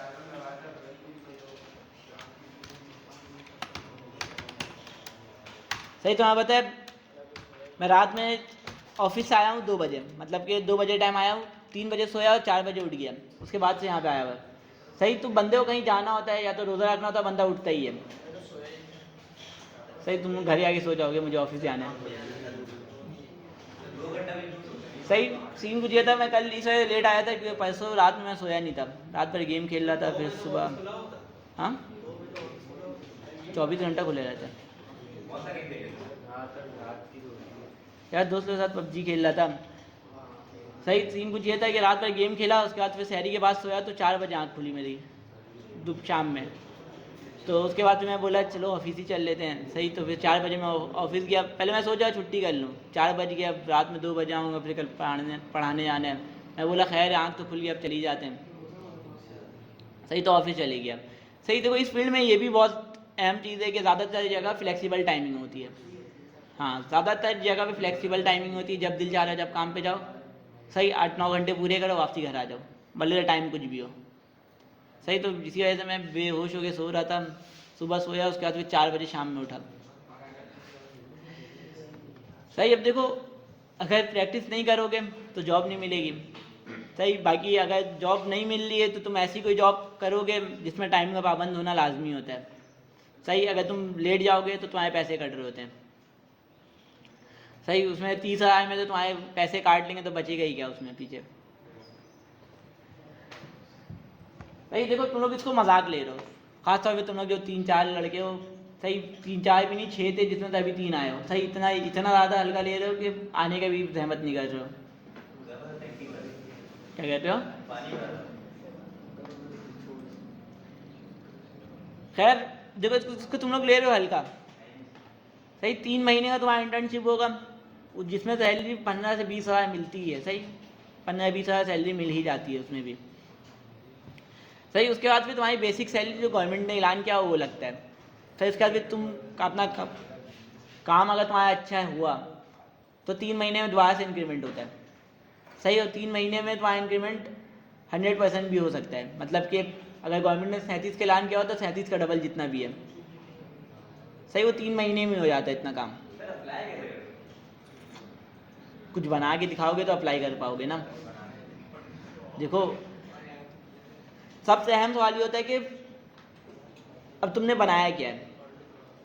सही, तो हाँ बताए, मैं रात में ऑफिस से आया हूँ 2 बजे, मतलब कि 2 बजे टाइम आया हूँ, 3 बजे सोया और 4 बजे उठ गया, उसके बाद से यहाँ पे आया हुआ। सही, तो बंदे को कहीं जाना होता है या तो रोज़ा रखना होता है, बंदा उठता ही है। सही, तुम घर आके सो जाओगे, मुझे ऑफिस जाना है। सही, सीन कुछ ये था, मैं कल इस वजह लेट आया था क्योंकि परसों रात में मैं सोया नहीं था, रात भर गेम खेल रहा था, फिर सुबह, हाँ 24 घंटा खुले रहता है यार, दोस्तों के साथ पबजी खेल रहा था। सही, सीन कुछ ये था कि रात भर गेम खेला, उसके बाद फिर शहरी के बाद सोया तो 4 बजे आँख खुली मेरी शाम में, तो उसके बाद फिर मैं बोला चलो ऑफिस ही चल लेते हैं। सही, तो फिर 4 बजे मैं ऑफिस गया, पहले मैं सोचा छुट्टी कर लूँ, 4 बज गया, अब रात में 2 बजे आऊँगा, फिर कल पढ़ाने जाना है। मैं बोला खैर आँख तो खुल गई, अब चली जाते हैं। सही, तो ऑफिस चले गया। सही, देखो इस फील्ड में ये भी बहुत अहम चीज़ है कि ज़्यादातर जगह फ्लेक्सिबल टाइमिंग होती है। हाँ, ज़्यादातर जगह पे फ्लेक्सिबल टाइमिंग होती है, जब दिल चाह रहा है जब काम पे जाओ, सही 8-9 घंटे पूरे करो, वापसी घर आ जाओ, भले टाइम कुछ भी हो। सही, तो इसी वजह से मैं बेहोश होकर सो रहा था, सुबह सोया, उसके बाद फिर 4 बजे शाम में उठा। सही, अब देखो अगर प्रैक्टिस नहीं करोगे तो जॉब नहीं मिलेगी। सही, बाकी अगर जॉब नहीं मिल रही है तो तुम ऐसी कोई जॉब करोगे जिसमें टाइम का पाबंद होना लाजमी होता है। सही, अगर तुम लेट जाओगे तो तुम्हारे पैसे कट रहे होते हैं। सही, उसमें 30,000 में तो तुम्हारे पैसे काट लेंगे तो बचेगा ही क्या उसमें पीछे। सही, देखो तुम लोग इसको मजाक ले रहे हो, खासतौर पे तुम लोग जो 3-4 लड़के हो। सही, 3-4 भी नहीं, 6 थे जिसमें से अभी 3 आए हो। सही, इतना ज़्यादा हल्का ले रहे हो कि आने का भी सहमत नहीं कर रहे हो। क्या कहते हो? खैर देखो इसको तुम लोग ले रहे हो हल्का। सही, 3 महीने का तुम्हारा इंटर्नशिप होगा, जिसमें सैलरी 15 से 20 हज़ार मिलती है। सही, 15-20 हज़ार सैलरी मिल ही जाती है उसमें भी। सही, उसके बाद फिर तुम्हारी बेसिक सैलरी जो गवर्नमेंट ने ऐलान किया वो लगता है। सही, उसके बाद फिर तुम अपना काम अगर तुम्हारा अच्छा हुआ तो 3 महीने में दोबारा से इंक्रीमेंट होता है। सही, और 3 महीने में तुम्हारा इंक्रीमेंट 100% भी हो सकता है, मतलब कि अगर गवर्नमेंट ने 37 का ऐलान किया हो तो 37 का डबल जितना भी है। सही, वो 3 महीने में हो जाता है इतना काम। कुछ बना के दिखाओगे तो अप्लाई कर पाओगे ना। देखो सबसे अहम सवाल ये होता है कि अब तुमने बनाया क्या है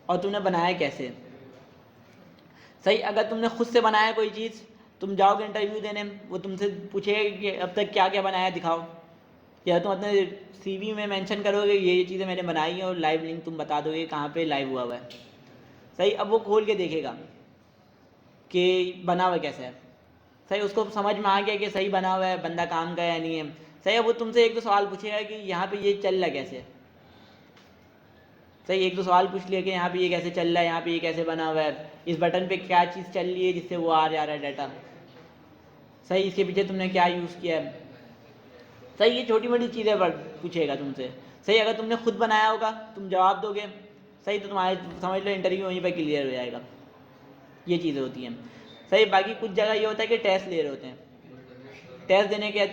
और तुमने बनाया कैसे। सही, अगर तुमने खुद से बनाया कोई चीज़, तुम जाओगे इंटरव्यू देने, वो तुमसे पूछेगा कि अब तक क्या क्या बनाया दिखाओ, या तुम अपने सीवी में मेंशन करोगे ये चीज़ें मैंने बनाई हैं और लाइव लिंक तुम बता दोगे कहाँ पे लाइव हुआ है। सही, अब वो खोल के देखेगा कि बना हुआ कैसा है। सही, उसको समझ में आ गया कि सही बना हुआ है, बंदा काम का है या नहीं है। सही, अब वो तुमसे एक दो सवाल पूछेगा कि यहाँ पे ये चल रहा कैसे है। सही, एक दो सवाल पूछ लिया कि यहाँ पे ये कैसे चल रहा है, यहाँ पे ये कैसे बना हुआ है, इस बटन पे क्या चीज़ चल रही है जिससे वो आ जा रहा है डाटा। सही, इसके पीछे तुमने क्या यूज़ किया है। सही, ये छोटी मोटी चीज़ें पूछेगा तुमसे। सही, अगर तुमने खुद बनाया होगा तुम जवाब दोगे, सही, तो तुम्हारे समझ लो इंटरव्यू वहीं पर क्लियर हो जाएगा। ये चीज़ें होती हैं। सही, बाकी कुछ जगह ये होता है कि टेस्ट ले रहे होते हैं, टेस्ट देने के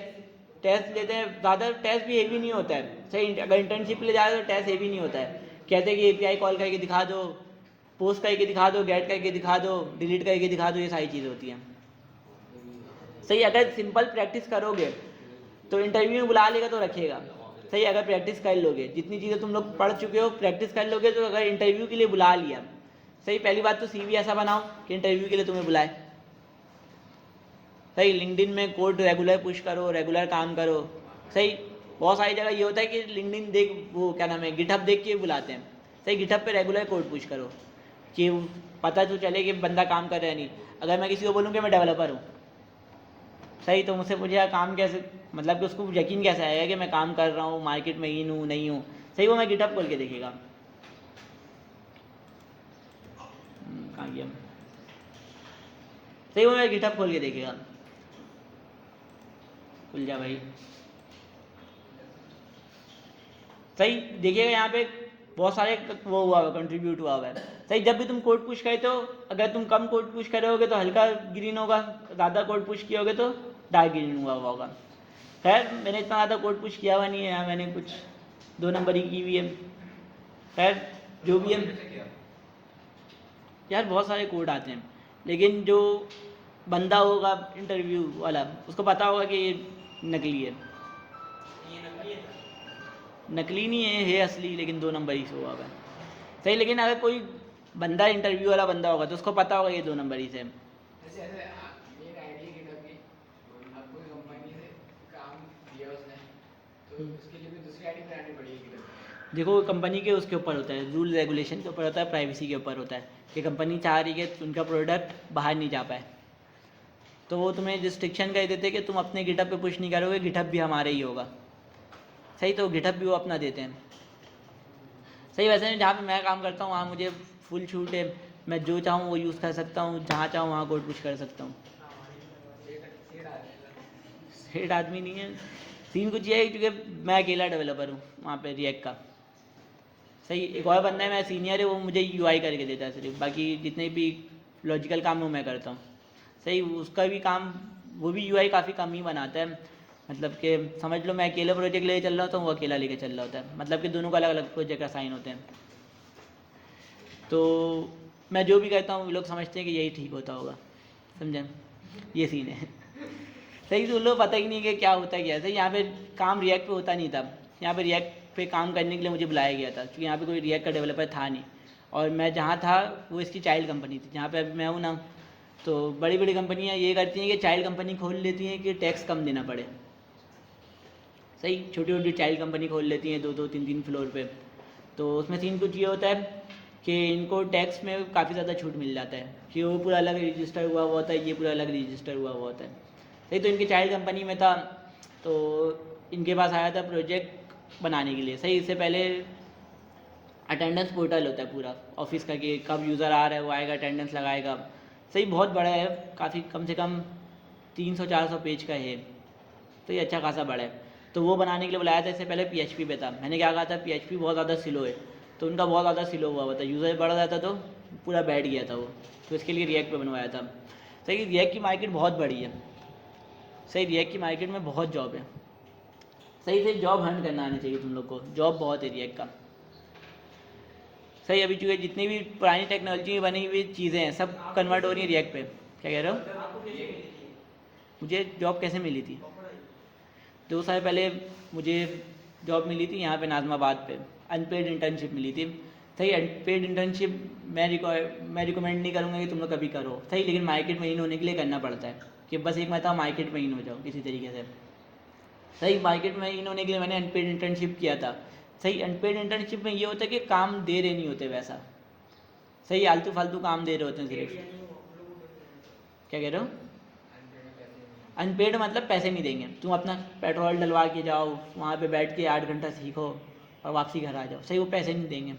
टेस्ट लेते हैं, ज़्यादा टेस्ट भी हेवी नहीं होता है। सही, अगर इंटर्नशिप के लिए जा रहे हो तो टेस्ट हेवी नहीं होता है। कहते हैं कि एपीआई कॉल करके दिखा दो, पोस्ट करके दिखा दो, गेट करके दिखा दो, डिलीट करके दिखा दो, ये सारी चीज़ें होती हैं। सही, अगर सिंपल प्रैक्टिस करोगे तो इंटरव्यू में बुला लेगा तो रखेगा। सही, अगर प्रैक्टिस कर लोगे, जितनी चीज़ें तुम लोग पढ़ चुके हो प्रैक्टिस कर लोगे, तो अगर इंटरव्यू के लिए बुला लिया, सही, पहली बात तो सीवी ऐसा बनाओ कि इंटरव्यू के लिए तुम्हें बुलाए। सही, लिंक्डइन में कोड रेगुलर पुश करो, रेगुलर काम करो। सही, बहुत सारी जगह ये होता है कि लिंक्डइन देख, वो क्या नाम है, गिटहब देख के बुलाते हैं। सही, गिटहब पे रेगुलर कोड पुश करो कि पता तो चले कि बंदा काम कर रहा है नहीं। अगर मैं किसी को बोलूँ कि मैं डेवलपर हूँ, सही, तो मुझसे पूछेगा काम कैसे, मतलब कि उसको यकीन कैसे आएगा कि मैं काम कर रहा हूँ, मार्केट में इन हूँ नहीं हूँ। सही, वो मैं गिटहब खोल के देखेगा। कहाँ गया, सही, वो मैं गिटहब खोल के देखेगा। खुल जा भाई। सही, देखिएगा यहाँ पे बहुत सारे वो हुआ हुआ, कंट्रीब्यूट हुआ हुआ है। सही, जब भी तुम कोड पुश करते हो, अगर तुम कम कोड पुश करोगे तो हल्का ग्रीन होगा, ज़्यादा कोड पुश किया होगे तो डार्क ग्रीन हुआ होगा। खैर, मैंने इतना ज़्यादा कोड पुश किया हुआ नहीं है, मैंने कुछ 2 नंबर ही की हुई है। खैर, जो भी है यार, बहुत सारे कोड आते हैं, लेकिन जो बंदा होगा इंटरव्यू वाला उसको पता होगा कि ये नकली है। नकली नहीं है असली, लेकिन 2 नंबर ही से हुआ है। सही, लेकिन अगर कोई बंदा इंटरव्यू वाला बंदा होगा तो उसको पता होगा ये 2 नंबर ही से। देखो, कंपनी के उसके ऊपर होता है, रूल रेगुलेशन के ऊपर होता है, प्राइवेसी के ऊपर होता है कि कंपनी चाह रही है कि उनका प्रोडक्ट बाहर नहीं जा पाए, तो वो तुम्हें रिस्ट्रिक्शन कर देते हैं कि तुम अपने गिटहब पे पुश नहीं करोगे, गिटहब भी हमारे ही होगा। सही, तो गिटहब भी वो अपना देते हैं। सही, वैसे जहाँ पे मैं काम करता हूँ वहाँ मुझे फुल छूट है, मैं जो चाहूँ वो यूज़ कर सकता हूँ, जहाँ चाहूँ वहाँ कोड पुश कर सकता हूँ। सेठ आदमी नहीं है, सीन कुछ ये है क्योंकि मैं अकेला डेवलपर हूँ वहाँ पे रिएक्ट का। सही, एक और बंदा है, मैं सीनियर है, वो मुझे यूआई करके देता है सिर्फ, बाकी जितने भी लॉजिकल काम वो मैं करता हूँ। सही, उसका भी काम, वो भी यूआई काफ़ी कम ही बनाता है, मतलब कि समझ लो मैं अकेला प्रोजेक्ट लेके चल रहा होता हूँ, वो अकेला लेके चल रहा होता है, मतलब कि दोनों को अलग अलग प्रोजेक्ट असाइन होते हैं। तो मैं जो भी करता हूँ वो लोग समझते हैं कि यही ठीक होता होगा, समझें, ये सीन है। सही, तो लोग पता ही नहीं कि क्या होता है क्या। सही, यहाँ पे काम रिएक्ट पे होता नहीं था, यहाँ पे रिएक्ट पे काम करने के लिए मुझे बुलाया गया था क्योंकि यहाँ पे कोई रिएक्ट का डेवलपर था नहीं, और मैं जहाँ था वो इसकी चाइल्ड कंपनी थी, जहाँ पे अभी मैं हूँ ना। तो बड़ी बड़ी कंपनियाँ ये करती हैं कि चाइल्ड कंपनी खोल लेती हैं कि टैक्स कम देना पड़े। सही, छोटी छोटी चाइल्ड कंपनी खोल लेती हैं 2-2 3-3 फ्लोर पे। तो उसमें सीन कुछ ये होता है कि इनको टैक्स में काफ़ी ज़्यादा छूट मिल जाता है कि वो पूरा अलग रजिस्टर हुआ हुआ होता है, ये पूरा अलग रजिस्टर हुआ हुआ होता है। सही, तो इनकी चाइल्ड कंपनी में था, तो इनके पास आया था प्रोजेक्ट बनाने के लिए। सही, इससे पहले अटेंडेंस पोर्टल होता है पूरा ऑफिस का कि कब यूज़र आ रहा है वो आएगा, अटेंडेंस लगाएगा। सही, बहुत बड़ा है, काफ़ी, कम से कम 300-400 पेज का है, तो ये अच्छा खासा बड़ा है। तो वो बनाने के लिए बुलाया था। इससे पहले पीएचपी पे था, मैंने क्या कहा था पीएचपी बहुत ज़्यादा स्लो है, तो उनका बहुत ज़्यादा स्लो हुआ था, यूज़र बढ़ रहा था तो पूरा बैठ गया था वो, तो इसके लिए रिएक्ट पे बनवाया था। सही, रिएक्ट की मार्केट बहुत बड़ी है। सही, रिएक्ट की मार्केट में बहुत जॉब है। सही से जॉब हंट करना आना चाहिए तुम लोग को, जॉब बहुत है रिएक्ट का। सही, अभी चूँकि जितनी भी पुरानी टेक्नोलॉजी में बनी हुई चीज़ें हैं सब कन्वर्ट हो रही हैं रिएक्ट पे। क्या कह रहे हो? मुझे जॉब कैसे मिली थी? 2 साल पहले मुझे जॉब मिली थी यहाँ पे नाज़माबाद पे, अनपेड इंटर्नशिप मिली थी। सही, अनपेड इंटर्नशिप मैं रिकमेंड नहीं करूँगा कि तुम लोग कभी करो, सही, लेकिन मार्केट में इन होने के लिए करना पड़ता है कि बस एक मतलब मार्केट में इन हो जाओ किसी तरीके से। सही, मार्केट में इन होने के लिए मैंने अनपेड इंटर्नशिप किया था। सही, अनपेड इंटर्नशिप में ये होता है कि काम दे रहे नहीं होते वैसा, सही, आलतू फालतू काम दे रहे होते हैं सिर्फ। क्या कह रहे हो? अनपेड मतलब पैसे नहीं देंगे, तुम अपना पेट्रोल डलवा के जाओ, वहाँ पे बैठ के 8 घंटा सीखो और वापसी घर आ जाओ, सही, वो पैसे नहीं देंगे।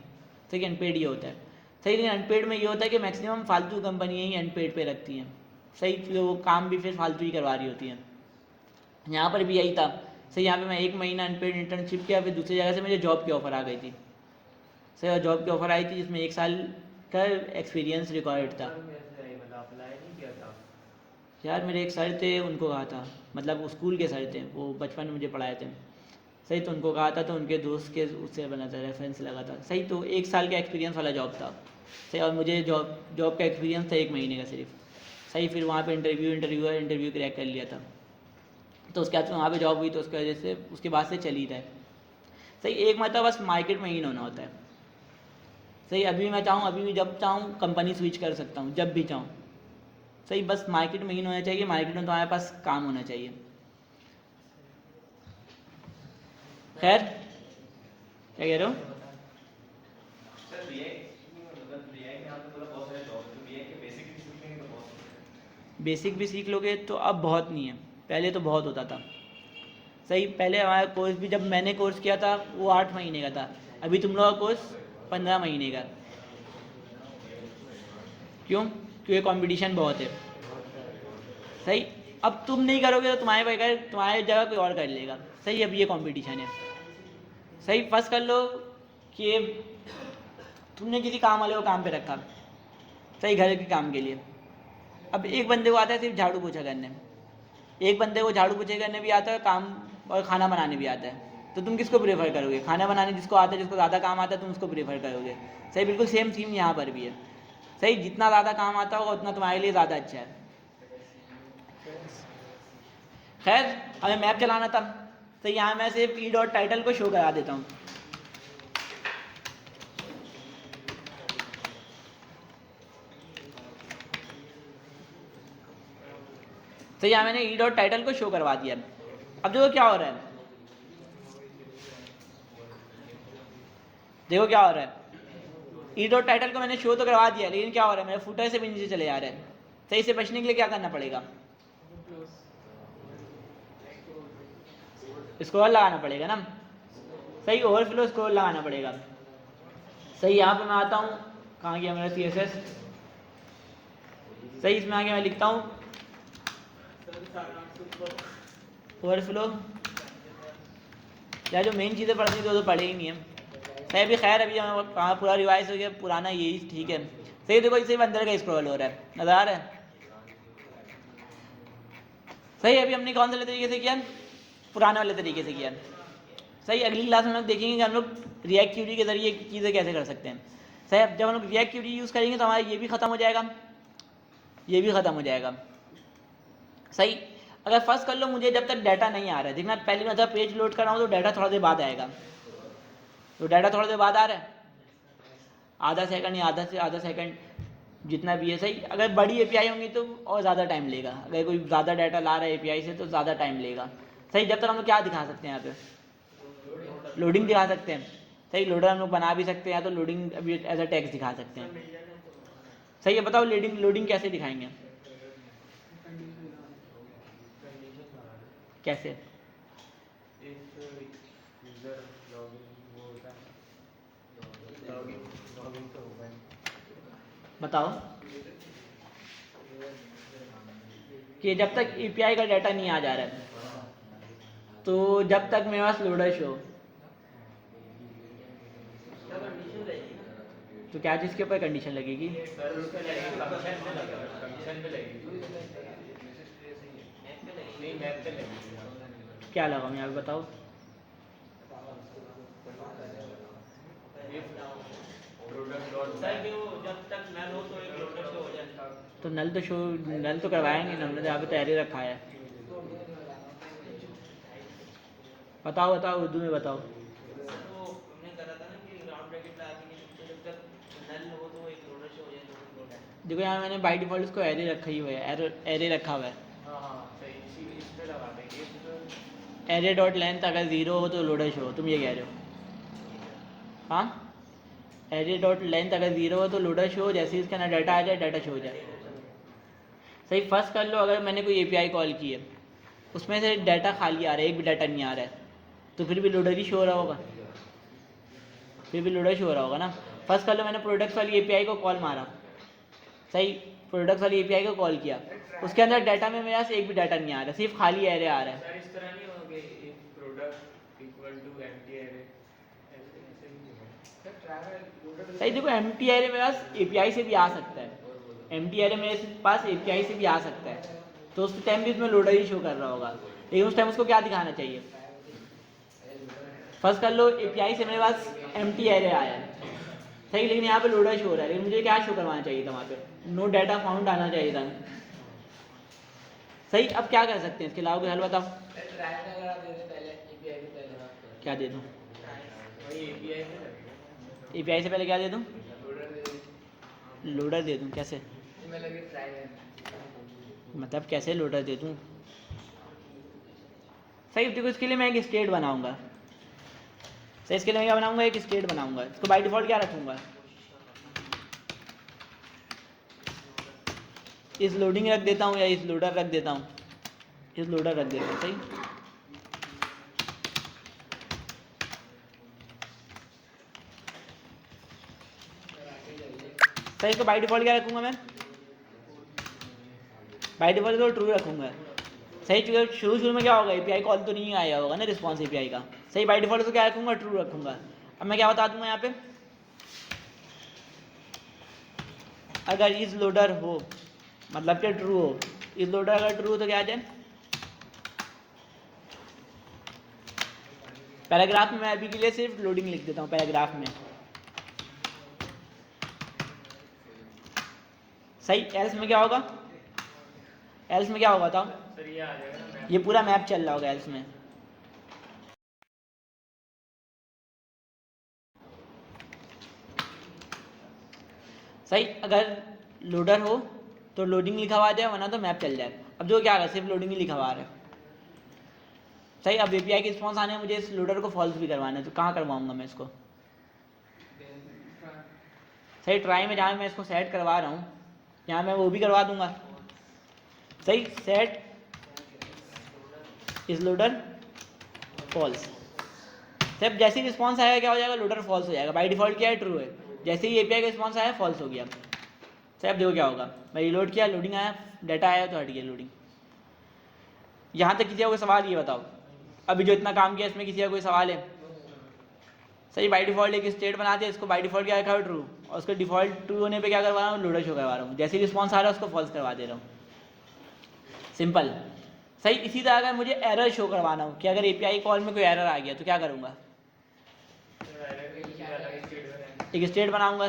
सही, अनपेड ये होता है। सही, लेकिन अनपेड में ये होता है कि मैक्सिमम फालतू कंपनियाँ ही अनपेड पे रखती हैं, सही, तो वो काम भी फिर फालतू ही करवा रही होती हैं। यहाँ पर भी यही था। सही, यहाँ पे मैं 1 महीना अनपेड इंटर्नशिप किया, फिर दूसरी जगह से मुझे जॉब की ऑफ़र आ गई थी। सही, और जॉब की ऑफ़र आई थी जिसमें 1 साल का एक्सपीरियंस रिक्वायर्ड था। यार मेरे एक सर थे, उनको कहा था, मतलब वो स्कूल के सर थे, वो बचपन में मुझे पढ़ाए थे। सही, तो उनको कहा था, तो उनके दोस्त के उससे बना था, रेफरेंस लगा था। सही, तो 1 साल का एक्सपीरियंस वाला जॉब था। सही, और मुझे जॉब का एक्सपीरियंस था 1 महीने का सिर्फ। सही, फिर वहाँ पे इंटरव्यू क्रैक कर लिया था, तो उसके बाद वहाँ पे जॉब हुई, तो उसकी वजह से उसके बाद से चली था। सही, एक मतलब बस मार्केट में ही होना होता है। सही, अभी मैं चाहूँ, अभी भी जब चाहूँ कंपनी स्विच कर सकता हूँ, जब भी चाहूँ। सही, बस मार्केट में ही होना चाहिए, मार्केट में तुम्हारे पास काम होना चाहिए। खैर, क्या कह रहे हो? सर मतलब रिएक्ट यहाँ पे बोला बहुत सारे जॉब, तो रिएक्ट के बेसिक भी सीख लेंगे तो बहुत। बेसिक भी सीख लोगे तो अब बहुत नहीं है, पहले तो बहुत होता था। सही, पहले हमारा कोर्स भी, जब मैंने कोर्स किया था वो 8 महीने का था, अभी तुम लोग का कोर्स 15 महीने का। क्यों? क्योंकि कंपटीशन बहुत है। सही, अब तुम नहीं करोगे तो तुम्हारे बगैर तुम्हारी जगह कोई और कर लेगा। सही, अब ये कंपटीशन है। सही, फर्स्ट कर लो कि तुमने किसी काम वाले को काम पे रखा, सही, घर के काम के लिए। अब एक बंदे को आता है सिर्फ झाड़ू पोछा करने, एक बंदे को झाड़ू पोछे करने भी आता है, काम और खाना बनाने भी आता है, तो तुम किसको प्रेफर करोगे? खाना बनाने जिसको आता है, जिसको ज़्यादा काम आता है, तुम उसको प्रेफर करोगे। सही, बिल्कुल सेम सीन यहाँ पर भी है। सही, जितना ज़्यादा काम आता होगा उतना तुम्हारे लिए ज़्यादा अच्छा है। खैर, हमें मैप चलाना था, तो यहाँ मैं सिर्फ ई डॉट टाइटल को शो करा देता हूँ। तो यहाँ मैंने ई डॉट टाइटल को शो करवा दिया। अब देखो क्या हो रहा है, देखो क्या हो रहा है। ई डॉट टाइटल को मैंने शो तो करवा दिया, लेकिन क्या हो रहा है, मेरे फुटर से भी नीचे चले जा रहे हैं। सही, से बचने के लिए क्या करना पड़ेगा? स्क्रॉल लगाना पड़ेगा ना। सही, ओवरफ्लो स्क्रॉल लगाना पड़ेगा। सही, यहाँ पे मैं आता हूँ, कहाँ गया मेरा CSS। सही, इसमें आगे मैं लिखता हूँ ओवरफ्लो। या जो मेन चीज़ें पढ़नी थी वो तो पढ़े ही नहीं है। सही, अभी खैर अभी कहाँ पूरा रिवाइज हो गया, पुराना यही ठीक है। सही, देखो इसे अंदर का स्क्रॉल हो रहा है, नजर आ रहा है? सही, अभी हमने कौन से तरीके से किया? पुराने वाले तरीके से किया। सही, अगली क्लास में हम लोग देखेंगे कि हम लोग रिएक्ट क्यूरी के जरिए चीज़ें कैसे कर सकते हैं। सही, अब जब हम लोग रिएक्ट क्यूरी यूज़ करेंगे तो हमारा ये भी ख़त्म हो जाएगा, ये भी ख़त्म हो जाएगा। सही, अगर फर्स्ट कर लो, मुझे जब तक डाटा नहीं आ रहा है, देखना पहली बार जब पेज लोड कर रहा हूँ तो डाटा थोड़ा देर बाद आएगा, तो डाटा थोड़ा देर बाद आ रहा है, आधा सेकंड या आधा से आधा सेकंड जितना भी है। सही, अगर बड़ी एपीआई होंगी तो और ज़्यादा टाइम लेगा, अगर कोई ज़्यादा डाटा ला रहा है एपीआई से तो ज़्यादा टाइम लेगा। सही, जब तक हम लोग क्या दिखा सकते हैं यहाँ पे? लोडिंग दिखा सकते हैं। सही, लोडर हम लोग बना भी सकते हैं, तो लोडिंग अभी एज अ टेक्स्ट दिखा सकते हैं। सही है, बताओ लोडिंग कैसे दिखाएंगे? कैसे? बताओ कि जब तक एपीआई का डाटा नहीं आ जा रहा है, तो जब तक मेरे पास लोडर शो, तो क्या चीज़ के ऊपर कंडीशन लगेगी? क्या लगाऊँ यहाँ पे बताओ? जब तक नल हो तो एक लोडर शो हो जाए, तो नल तो करवाएंगे ना, हमने यहाँ पे तैयारी रखा है। बताओ बताओ, उर्दू में बताओ। सर वो हमने करा था ना कि राउंड ब्रैकेट लगा के तो जब तक नल हो तो एक लोडर शो हो जाए तो लोड है। देखो यहाँ मैंने बाई डिफ़ॉल्ट इसको एरे रखा ही हुआ है, एरे रखा हुआ है। हाँ हाँ सही, इस पे लगा देंगे तो एरे डॉट लेंथ अगर 0 हो तो लोडर शो हो, तुम ये कह रहे हो? हाँ, एरे डॉट लेंथ अगर 0 हो तो लोडर शो हो, जैसे ही इसके अंदर डाटा आ जाए डाटा शो हो जाए। सही, फर्स्ट कर लो अगर मैंने कोई एपीआई कॉल की है, उसमें से डाटा खाली आ रहा है, एक भी डाटा नहीं आ रहा है, तो फिर भी लोडर ही शो हो रहा होगा, फिर भी लोडर शो हो रहा होगा ना। फर्स्ट कर लो मैंने प्रोडक्ट्स वाली एपीआई को कॉल मारा, सही, प्रोडक्ट्स वाली एपीआई को कॉल किया, उसके अंदर डाटा में मेरे पास एक भी डाटा नहीं आ रहा, सिर्फ खाली एरे आ रहा है। सर इस तरह नहीं होंगे if product equal to empty array, ऐसे नहीं होगा सर। ट्रैवल सही, देखो एम्प्टी एरे मेरे पास एपीआई से भी आ सकता है, एम्प्टी एरे मेरे पास एपीआई से भी आ सकता है, तो उस टाइम भी इसमें लोडर ही शो कर रहा होगा, लेकिन उस टाइम उसको क्या दिखाना चाहिए? फर्स्ट कर लो एपीआई से मेरे पास एम्प्टी एरे आया है, सही, लेकिन यहाँ पे लोडर शो हो रहा है, लेकिन मुझे क्या शो करवाना चाहिए था? वहाँ पे नो डाटा फाउंड आना चाहिए था। सही, अब क्या कर सकते हैं इसके अलावा? कोई हल बताओ। क्या दे दूँ? एपीआई से पहले क्या दे दूँ? लोडर दे दूँ? कैसे मतलब कैसे लोडर दे दूँ? सही, देखो इसके लिए मैं एक स्टेट बनाऊंगा, सही, इसके लिए मैं क्या बनाऊंगा? एक स्टेट बनाऊंगा, इसको बाय डिफॉल्ट क्या रखूंगा? इस लोडिंग रख देता हूँ या इस लोडर रख देता हूँ? इस लोडर रख देता हूँ, सही। सही, इसको बाय डिफॉल्ट क्या रखूंगा मैं? बाय डिफॉल्ट तो ट्रू रखूंगा, सही, क्योंकि शुरू में क्या होगा, एपीआई कॉल तो नहीं आया होगा ना रिस्पॉन्स एपीआई का, सही, बाय डिफॉल्ट तो क्या रखूंगा? ट्रू रखूंगा। अब मैं क्या बता दूंगा यहाँ पे? अगर इस लोडर हो, मतलब कि ट्रू हो, इस लोडर अगर ट्रू हो तो क्या आ जाए? पैराग्राफ में मैं अभी के लिए सिर्फ लोडिंग लिख देता हूँ पैराग्राफ में, सही। एल्स में क्या होगा? एल्स में क्या होगा बताओ? सर ये आ जाएगा ना, ये पूरा मैप चल रहा होगा एल्स में, सही। अगर लोडर हो तो लोडिंग लिखा हुआ आ जाए, वरना तो मैप चल जाए। अब जो क्या है, सिर्फ लोडिंग ही लिखा हुआ आ रहा है, सही। अब एपीआई की रिस्पॉन्स आने में मुझे इस लोडर को फॉल्स भी करवाना है, तो कहाँ करवाऊंगा मैं इसको? सही, ट्राई में जहाँ मैं इसको सेट करवा रहा हूँ, यहाँ मैं वो भी करवा दूंगा, सही। सेट इस लोडर फॉल्स, सब जैसे ही रिस्पॉन्स आएगा क्या हो जाएगा? लोडर फॉल्स हो जाएगा। बाय डिफॉल्ट क्या है? ट्रू है। जैसे ही एपीआई का रिस्पॉन्स आया फॉल्स हो गया। सब देखो क्या होगा, मैं रिलोड किया, लोडिंग आया, डाटा आया तो हट गया लोडिंग। यहाँ तक किसी का कोई सवाल? ये बताओ, अभी जो इतना काम किया इसमें किसी का कोई सवाल है? सही, बाय डिफॉल्ट एक स्टेट बना दिया, इसको बाय डिफॉल्ट क्या रखा है? ट्रू, और उसके डिफॉल्ट ट्रू होने पे क्या करवा रहा हूँ? लोडर शो करवा रहा हूँ। जैसे ही रिस्पॉन्स आ रहा है उसको फॉल्स करवा दे रहा हूँ, सिंपल, सही। इसी तरह अगर मुझे एरर शो करवाना हो कि अगर एपीआई कॉल में कोई एरर आ गया तो क्या करूँगा? एक स्टेट बनाऊंगा,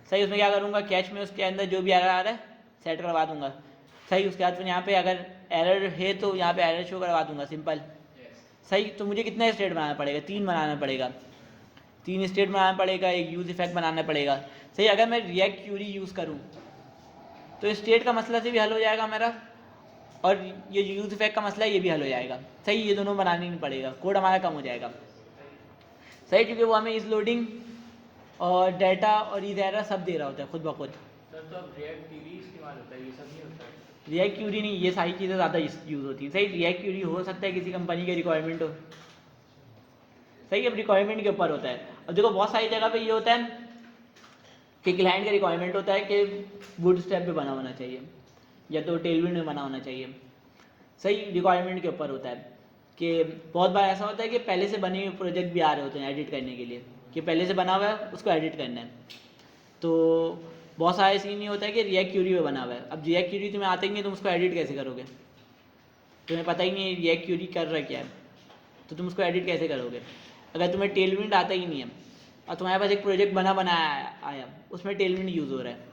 सही। उसमें क्या करूँगा? कैच में उसके अंदर जो भी एरर आ रहा है सेट करवा दूंगा, सही। उसके बाद फिर यहाँ पे अगर एरर है तो यहाँ पे एरर शो करवा दूंगा, सिंपल, सही। तो मुझे कितना स्टेट बनाना पड़ेगा? 3 बनाना पड़ेगा, 3 स्टेट बनाना पड़ेगा, एक यूज इफेक्ट बनाना पड़ेगा, सही। अगर मैं रिएक्ट क्यूरी यूज़ करूँ तो स्टेट का मसला से भी हल हो जाएगा मेरा, और ये जो यूज इफेक्ट का मसला है ये भी हल हो जाएगा, सही। ये दोनों बनाने नहीं पड़ेगा, कोड हमारा कम हो जाएगा, सही, क्योंकि वो हमें इस लोडिंग और डाटा और इस एरर सब दे रहा होता है खुद ब खुद। सर तो अब रिएक्ट क्यूरी इस्तेमाल होता है, ये सब नहीं होता है? रिएक्ट क्यूरी नहीं, ये सारी चीज़ें ज़्यादा यूज़ होती हैं, सही। रिएक्ट क्यूरी हो सकता है किसी कंपनी के रिक्वायरमेंट हो, सही। अब रिक्वायरमेंट के ऊपर होता है। अब देखो बहुत सारी जगह पे ये होता है कि क्लाइंट का रिक्वायरमेंट होता है कि बूटस्ट्रैप पे बना होना चाहिए या तो टेलविंड में बना होना चाहिए, सही। रिक्वायरमेंट के ऊपर होता है कि बहुत बार ऐसा होता है कि पहले से बने हुए प्रोजेक्ट भी आ रहे होते हैं एडिट करने के लिए, कि पहले से बना हुआ है उसको एडिट करना है, तो बहुत सारे सीन ये होता है कि रिएक्ट क्यूरी में बना हुआ है। अब रिएक्ट क्यूरी तुम्हें आते ही नहीं, तुम उसको एडिट कैसे करोगे? तुम्हें पता ही नहीं है रिएक्ट क्यूरी कर रहा क्या है, तो तुम उसको एडिट कैसे करोगे? अगर तुम्हें टेलविंड आता ही नहीं है और तुम्हारे पास एक प्रोजेक्ट बनाया आया, उसमें टेलविंड यूज़ हो रहा है,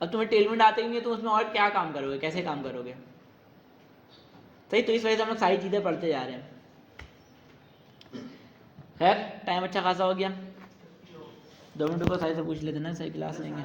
अब तुम्हें टेलविंड आता ही नहीं है तो उसमें और क्या काम करोगे? कैसे काम करोगे? सही। तो इस वजह से हम लोग सारी चीज़ें पढ़ते जा रहे हैं। खैर टाइम अच्छा खासा हो गया, 2 मिनट को साइड से पूछ लेते ना, सही क्लास लेंगे।